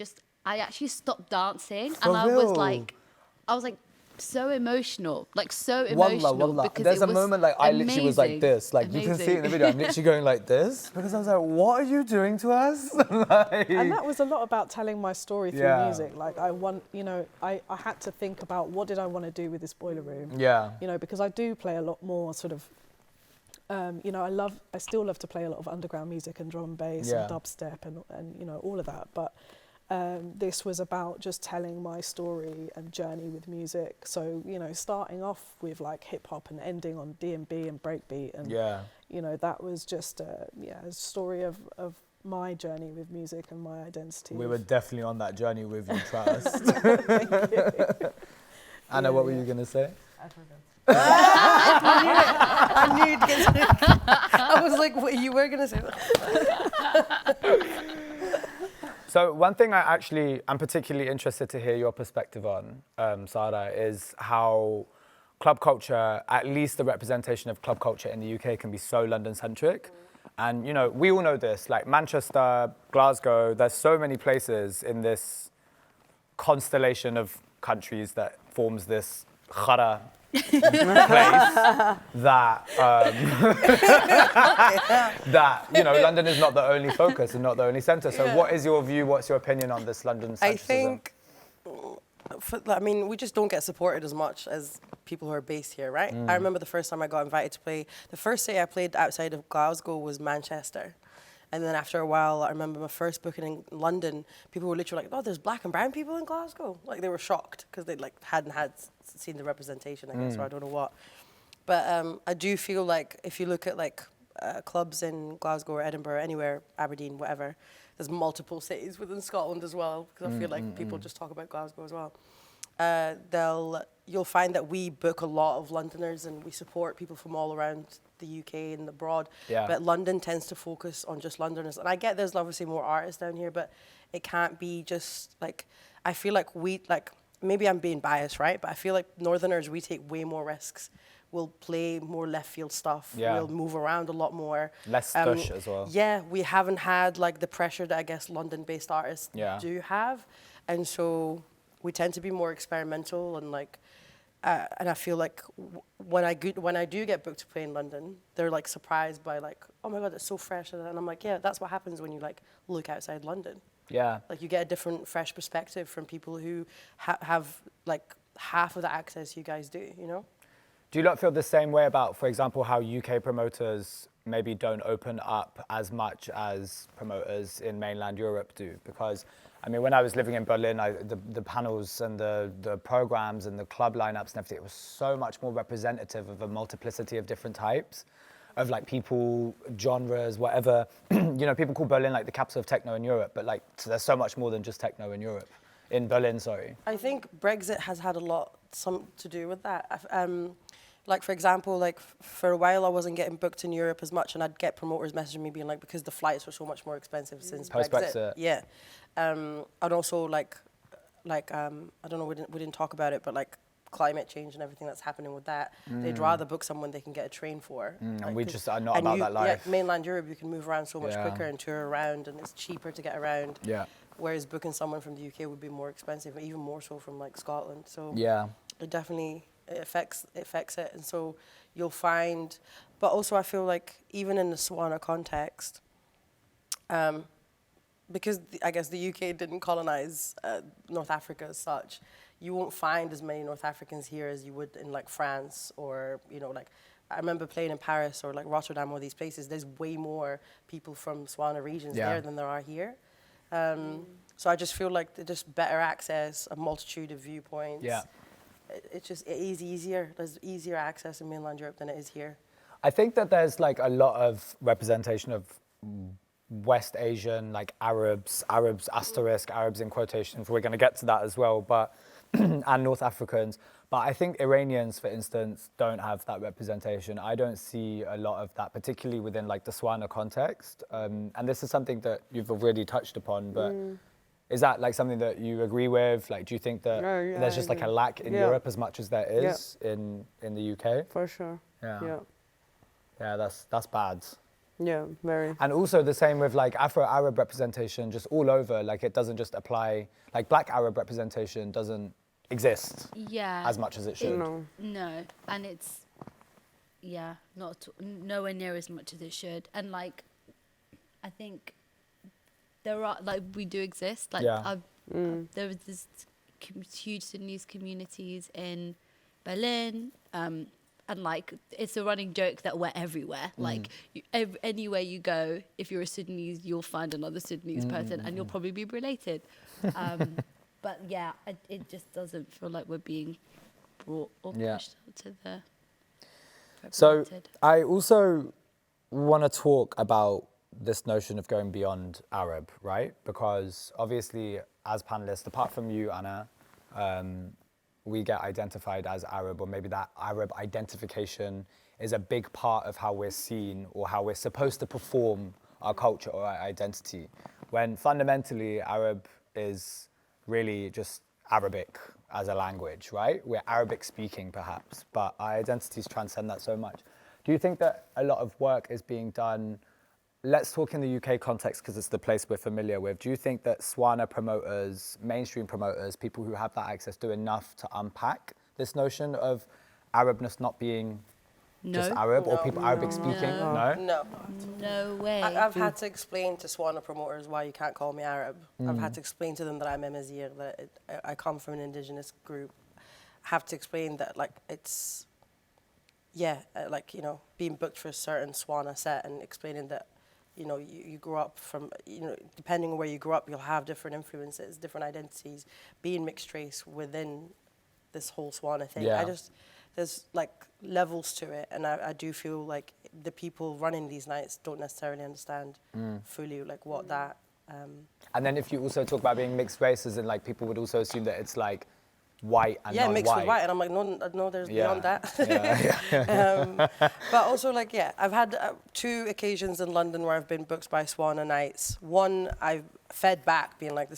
I actually stopped dancing, For and I real? was like so emotional, like so Wallah, emotional. wallah. Because There's it a was moment like I literally was like amazing. this. Like you can see it in the video. I'm literally going like this because I was like, what are you doing to us? Like, And that was a lot about telling my story through Yeah. music. Like I had to think about what did I want to do with this boiler room. yeah. You know, because I do play a lot more sort of, you know, I still love to play a lot of underground music and drum and bass Yeah. and dubstep and you know, all of that. But this was about just telling my story and journey with music. So, you know, starting off with like hip hop and ending on D&B and breakbeat. And, Yeah. you know, that was just a story of my journey with music and my identity. We were definitely on that journey with you, trust. Thank you. Anna, what were you going to say? I forgot. I knew you'd get to I was like, what, you were going to say that? So one thing I'm particularly interested to hear your perspective on, Sarra, is how club culture, at least the representation of club culture in the UK, can be so London-centric. And, you know, we all know this, like Manchester, Glasgow, there's so many places in this constellation of countries that forms this khara place that that, you know, London is not the only focus and not the only centre. So what is your view, what's your opinion on this London centrism? I think, I mean, we just don't get supported as much as people who are based here, right? I remember the first time I got invited to play, the first city I played outside of Glasgow was Manchester. And then after a while, I remember my first booking in London, people were literally like, oh, there's black and brown people in Glasgow. Like, they were shocked because they like hadn't seen the representation, I guess, or I don't know what. But I do feel like if you look at like clubs in Glasgow or Edinburgh, anywhere, Aberdeen, whatever, there's multiple cities within Scotland as well, because I feel like people just talk about Glasgow as well. You'll find that we book a lot of Londoners and we support people from all around the UK and abroad. Yeah. But London tends to focus on just Londoners. And I get there's obviously more artists down here, but it can't be just like, I feel like maybe I'm being biased, right? But I feel like Northerners, we take way more risks. We'll play more left field stuff. Yeah. We'll move around a lot more. Less stush as well. Yeah, we haven't had like the pressure that I guess London-based artists do have. And so we tend to be more experimental and like, and I feel like when I do get booked to play in London, they're like surprised by like, oh my God, it's so fresh. And I'm like, yeah, that's what happens when you like look outside London. Yeah. Like you get a different, fresh perspective from people who have like half of the access you guys do, you know? Do you not feel the same way about, for example, how UK promoters maybe don't open up as much as promoters in mainland Europe do? Because, I mean, when I was living in Berlin, the panels and the programs and the club lineups and everything, it was so much more representative of a multiplicity of different types of like people, genres, whatever. You know, people call Berlin like the capital of techno in Europe, but like so there's so much more than just techno in Europe. In Berlin, sorry. I think Brexit has had some to do with that. Like, for example, like for a while I wasn't getting booked in Europe as much, and I'd get promoters messaging me being like, because the flights were so much more expensive since Post-Brexit. Yeah. And also like I don't know, we didn't talk about it, but like climate change and everything that's happening with that, they'd rather book someone they can get a train for. And like, we just are not about that life. Yeah, mainland Europe, you can move around so much quicker and tour around, and it's cheaper to get around. Yeah. Whereas booking someone from the UK would be more expensive, even more so from like Scotland. So yeah, it definitely affects it, and so you'll find. But also, I feel like even in the SWANA context, because I guess the UK didn't colonize North Africa as such, you won't find as many North Africans here as you would in like France or like. I remember playing in Paris or like Rotterdam or these places. There's way more people from SWANA regions there than there are here. So I just feel like just better access, a multitude of viewpoints. Yeah. It is easier. There's easier access in mainland Europe than it is here. I think that there's like a lot of representation of West Asian, like Arabs asterisk, Arabs in quotations. We're going to get to that as well, but and North Africans. But I think Iranians, for instance, don't have that representation. I don't see a lot of that, particularly within like the SWANA context. And this is something that you've already touched upon, but is that like something that you agree with? Like, do you think that there's just like a lack in Europe as much as there is in the UK? For sure. Yeah. Yeah, that's bad. Yeah, very. And also the same with like Afro-Arab representation, just all over. Like it doesn't just apply, like Black Arab representation doesn't exist as much as it should. No, and it's, nowhere near as much as it should. And like, I think there are, like, we do exist. Like, there was this huge Sudanese communities in Berlin, and like it's a running joke that we're everywhere. Like anywhere you go, if you're a Sudanese, you'll find another Sudanese person, and you'll probably be related. But yeah, it just doesn't feel like we're being brought or pushed to the. So I also want to talk about this notion of going beyond Arab, right? Because obviously, as panelists, apart from you, Anna, we get identified as Arab, or maybe that Arab identification is a big part of how we're seen or how we're supposed to perform our culture or our identity, when fundamentally Arab is really just Arabic as a language, right? We're Arabic speaking perhaps, but our identities transcend that so much. Do you think that a lot of work is being done, let's talk in the UK context because it's the place we're familiar with, do you think that SWANA promoters, mainstream promoters, people who have that access do enough to unpack this notion of Arabness not being just Arab or people Arabic speaking? No way. I've had to explain to SWANA promoters why you can't call me Arab. I've had to explain to them that I'm Amazigh, that I come from an indigenous group. I have to explain that, like, it's, like, you know, being booked for a certain SWANA set and explaining that, you know, you grow up from, you know, depending on where you grow up, you'll have different influences, different identities, being mixed race within this whole SWANA thing. There's like levels to it, and I do feel like the people running these nights don't necessarily understand fully like what that. And then if you also talk about being mixed races, and like people would also assume that it's like white and yeah, non-white. mixed with white, and I'm like, no, there's beyond that. Yeah. But also, like, yeah, I've had 2 occasions in London where I've been booked by SWANA nights. One, I've fed back, being like,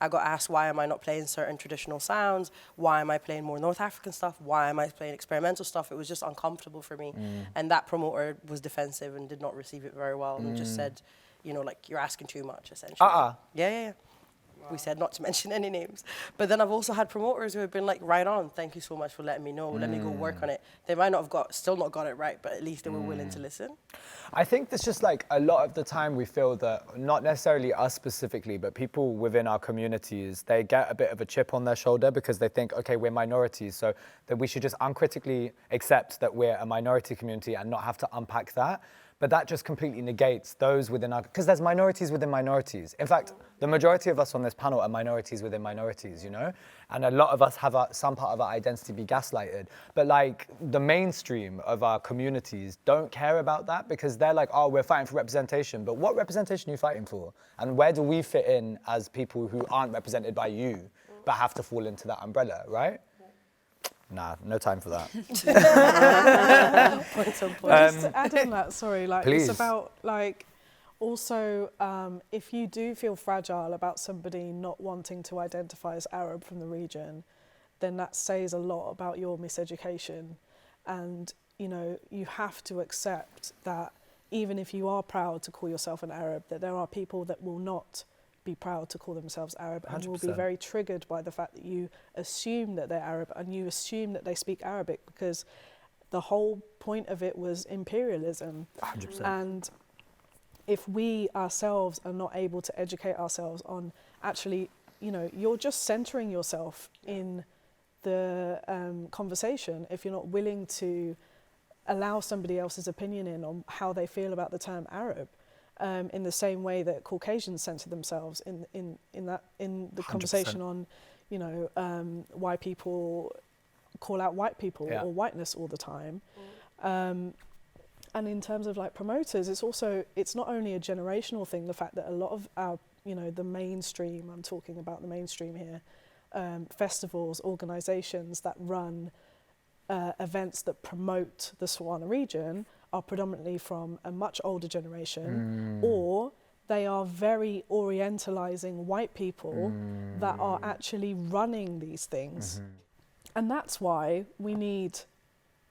I got asked, why am I not playing certain traditional sounds? Why am I playing more North African stuff? Why am I playing experimental stuff? It was just uncomfortable for me. And that promoter was defensive and did not receive it very well and just said, you know, like, you're asking too much, essentially. Yeah. We said not to mention any names. But then I've also had promoters who have been like, right on, thank you so much for letting me know. Let me go work on it. They might not have still not got it right, but at least they were willing to listen. I think there's just like a lot of the time we feel that, not necessarily us specifically, but people within our communities, they get a bit of a chip on their shoulder because they think, okay, we're minorities, so that we should just uncritically accept that we're a minority community and not have to unpack that. But that just completely negates those within our, because there's minorities within minorities. In fact, the majority of us on this panel are minorities within minorities, you know? And a lot of us have some part of our identity be gaslighted. But like the mainstream of our communities don't care about that because they're like, oh, we're fighting for representation. But what representation are you fighting for? And where do we fit in as people who aren't represented by you, but have to fall into that umbrella, right? Nah, no time for that. Point on point. Well, just to add on that, sorry, like Please. it's about like also if you do feel fragile about somebody not wanting to identify as Arab from the region, then that says a lot about your miseducation. And you know, you have to accept that even if you are proud to call yourself an Arab, that there are people that will not be proud to call themselves Arab and 100%. will be very triggered by the fact that you assume that they're Arab and you assume that they speak Arabic, because the whole point of it was imperialism. 100%. And if we ourselves are not able to educate ourselves on actually, you know, you're just centering yourself in the conversation if you're not willing to allow somebody else's opinion in on how they feel about the term Arab. In the same way that Caucasians center themselves in the 100%. Conversation on, you know, why people call out white people or whiteness all the time. And in terms of like promoters, it's not only a generational thing, the fact that a lot of our, you know, the mainstream, I'm talking about the mainstream here, festivals, organizations that run events that promote the SWANA region are predominantly from a much older generation, or they are very orientalizing white people that are actually running these things. And that's why we need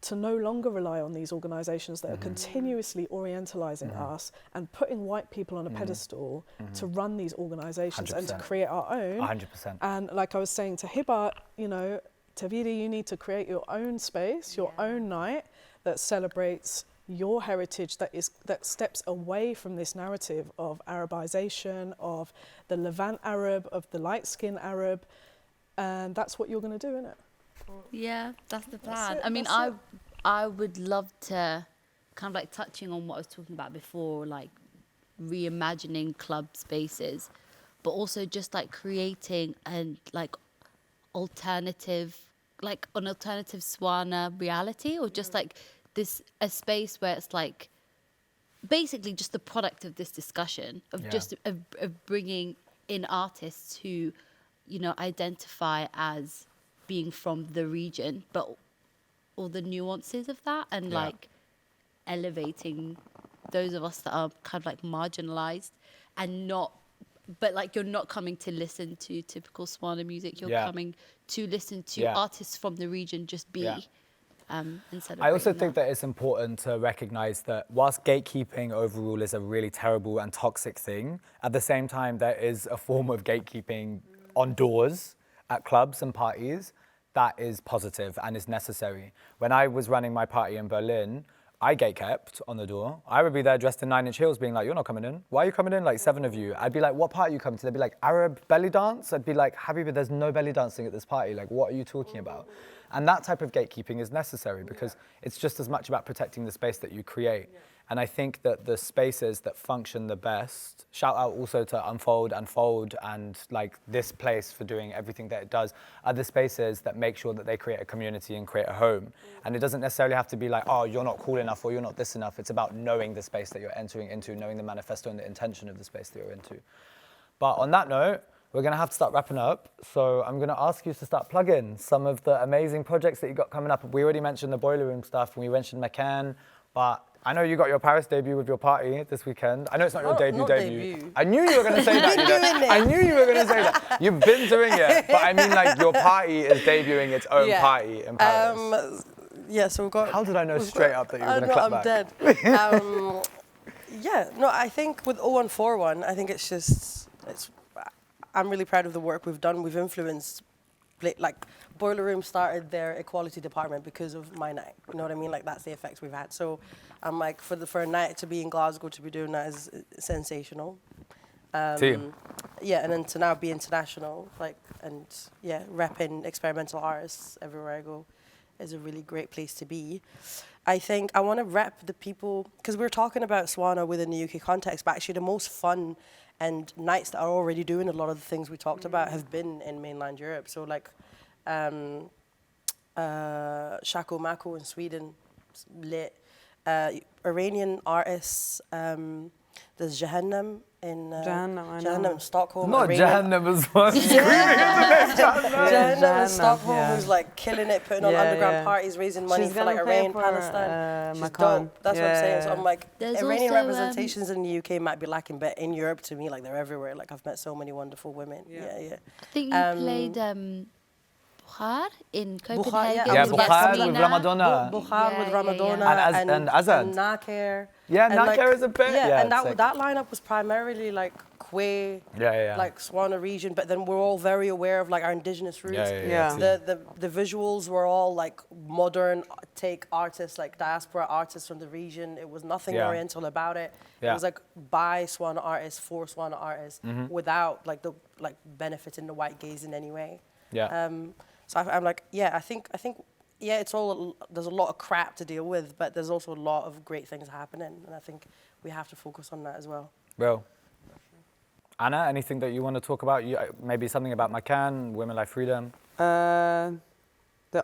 to no longer rely on these organizations that are continuously orientalizing us and putting white people on a pedestal to run these organizations 100%. And to create our own. 100%. And like I was saying to Hiba, you know, Tabidee, you need to create your own space, your own night that celebrates your heritage, that steps away from this narrative of Arabization, of the Levant Arab, of the light-skinned Arab, and that's what you're going to do, innit? Yeah, that's the plan. it, I mean, that's I would love to, kind of like touching on what I was talking about before, like reimagining club spaces, but also just like creating an alternative SWANA reality, or just like a space where it's like basically just the product of this discussion of of bringing in artists who, you know, identify as being from the region, but all the nuances of that, and like elevating those of us that are kind of like marginalized and not, but like you're not coming to listen to typical SWANA music, you're coming to listen to artists from the region just be. I also think that it's important to recognize that whilst gatekeeping overall is a really terrible and toxic thing, at the same time, there is a form of gatekeeping on doors at clubs and parties that is positive and is necessary. When I was running my party in Berlin, I gatekept on the door. I would be there dressed in 9-inch heels being like, you're not coming in. Why are you coming in? Like 7 of you. I'd be like, what party are you coming to? They'd be like, Arab belly dance? I'd be like, Habibi, there's no belly dancing at this party. Like, what are you talking about? And that type of gatekeeping is necessary because it's just as much about protecting the space that you create. And I think that the spaces that function the best, shout out also to Unfold and Fold and like this place for doing everything that it does, are the spaces that make sure that they create a community and create a home. And it doesn't necessarily have to be like, oh, you're not cool enough or you're not this enough. It's about knowing the space that you're entering into, knowing the manifesto and the intention of the space that you're into. But on that note, we're going to have to start wrapping up. So I'm going to ask you to start plugging some of the amazing projects that you got coming up. We already mentioned the Boiler Room stuff, and we mentioned Makaan, but I know you got your Paris debut with your party this weekend. I know it's not your debut. I knew you were going to say that. I knew you were going to say that. You've been doing it, but I mean, like, your party is debuting its own party in Paris. Yeah, so we've got... How did I know straight up that you were going to clap back? I'm dead. I think with 0141, I think I'm really proud of the work we've done. We've influenced, like, Boiler Room started their equality department because of my night. You know what I mean? Like, that's the effects we've had. So I'm like, for a night to be in Glasgow, to be doing that is sensational. Team. Yeah, and then to now be international, like, and yeah, repping experimental artists everywhere I go is a really great place to be. I think I want to rep the people, because we're talking about SWANA within the UK context, but actually the most fun and nights that are already doing a lot of the things we talked about have been in mainland Europe. So like Shako Mako in Sweden, lit. Iranian artists, there's Jahannam in Stockholm. Not Jahannam as well. Jahannam in Stockholm, who's like killing it, putting on underground parties, raising money for like Iran, Palestine. She's dope. That's what I'm saying. So I'm like, Iranian representations in the UK might be lacking, but in Europe, to me, like they're everywhere. Like I've met so many wonderful women. I think you played Bukhar in Copenhagen. Bukhar with Ramadona. Bukhar with Ramadona and Azad. And Naker. Yeah, Naker is a bit. And that lineup was primarily like Kwe, like SWANA region, but then we're all very aware of like our indigenous roots. The visuals were all like modern take artists, like diaspora artists from the region. It was nothing oriental about it. It was like by SWANA artists, for SWANA artists, without like the benefiting the white gaze in any way. So I'm like, I think it's all, there's a lot of crap to deal with, but there's also a lot of great things happening, and I think we have to focus on that as well. Well, Anna, anything that you want to talk about? Maybe something about Makaan, Women Life Freedom? The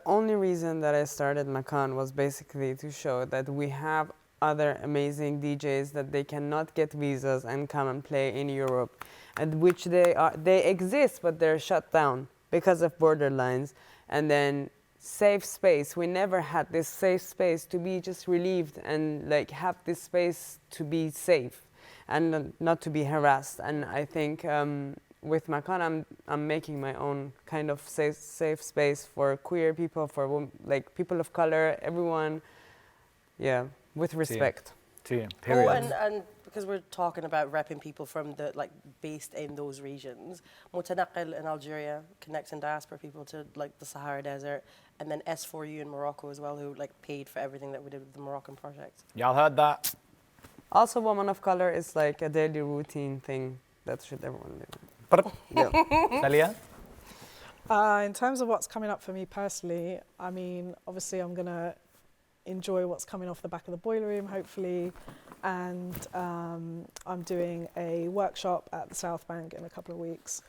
only reason that I started Makaan was basically to show that we have other amazing DJs that they cannot get visas and come and play in Europe, and which they exist, but they're shut down because of border lines. And then safe space, we never had this safe space to be just relieved and like have this space to be safe and not to be harassed. And I think with Makaan, I'm making my own kind of safe space for queer people, for like people of color, everyone, with respect. Period. And because we're talking about repping people from the like based in those regions, Mutanaqil in Algeria, connecting diaspora people to like the Sahara Desert, and then S4U in Morocco as well, who like paid for everything that we did with the Moroccan project. Y'all heard that? Also, woman of color is like a daily routine thing that should everyone do. Sahliah? In terms of what's coming up for me personally, I mean, obviously I'm gonna enjoy what's coming off the back of the Boiler Room, hopefully. And I'm doing a workshop at the South Bank in a couple of weeks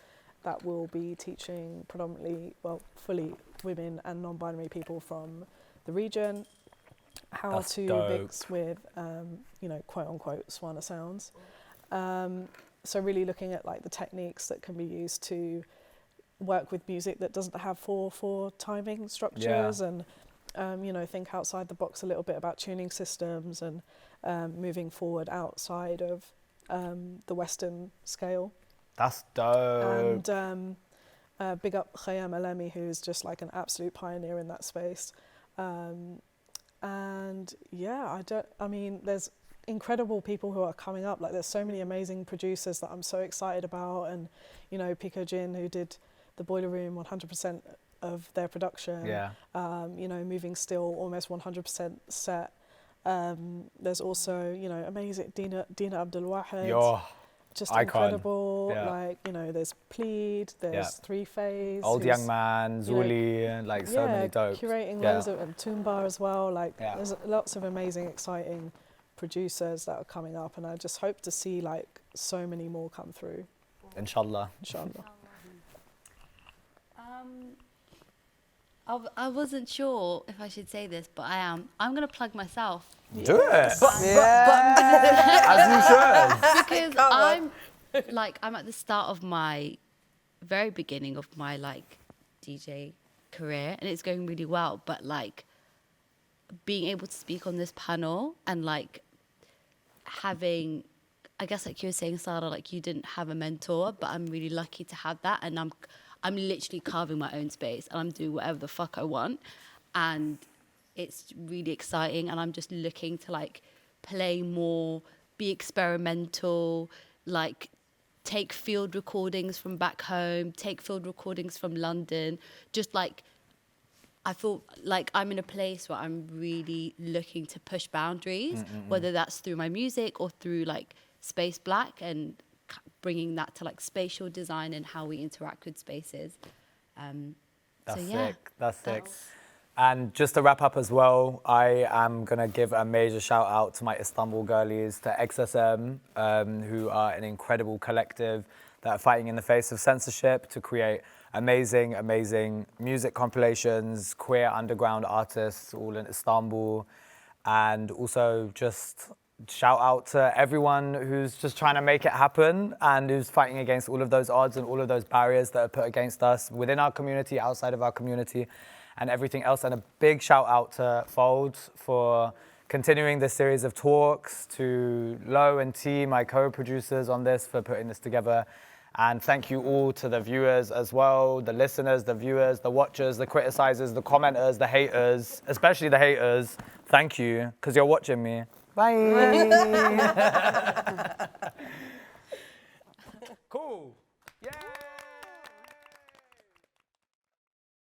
that will be teaching predominantly, fully women and non-binary people from the region how to mix with, quote unquote, SWANA sounds. So really looking at like the techniques that can be used to work with music that doesn't have 4/4 timing structures and think outside the box a little bit about tuning systems and moving forward outside of the Western scale. That's dope. And big up Khayyam Alemi, who's just like an absolute pioneer in that space. There's incredible people who are coming up. Like there's so many amazing producers that I'm so excited about. And, Pico Jin, who did the Boiler Room 100% of their production. Moving still almost 100% set. There's also, amazing Dina Abdul Wahid. Just icon. Incredible. There's Plead, there's Three Phase. Old Young Man, Zuli, and so many dope. Curating loads of, and Toomba as well. There's lots of amazing, exciting producers that are coming up, and I just hope to see so many more come through. Inshallah. I wasn't sure if I should say this, but I am. I'm going to plug myself. Do it. As you should. Because I'm at the start of my very beginning of my like DJ career, and it's going really well. But like being able to speak on this panel and like having, I guess like you were saying, Sarah, like you didn't have a mentor, but I'm really lucky to have that, and I'm literally carving my own space, and I'm doing whatever the fuck I want, and it's really exciting, and I'm just looking to like play more, be experimental, like take field recordings from back home, take field recordings from London, just like I feel like I'm in a place where I'm really looking to push boundaries, whether that's through my music or through like Space Black and bringing that to like spatial design and how we interact with spaces. That's so yeah, sick. That's sick. And just to wrap up as well, I am going to give a major shout out to my Istanbul girlies, to XSM, who are an incredible collective that are fighting in the face of censorship to create amazing, amazing music compilations, queer underground artists all in Istanbul. And also just shout out to everyone who's just trying to make it happen and who's fighting against all of those odds and all of those barriers that are put against us within our community, outside of our community, and everything else. And a big shout out to Fold for continuing this series of talks, to Lo and T, my co-producers on this, for putting this together. And thank you all to the viewers as well, the listeners, the viewers, the watchers, the criticizers, the commenters, the haters, especially the haters. Thank you, because you're watching me. Bye. Cool. Yeah.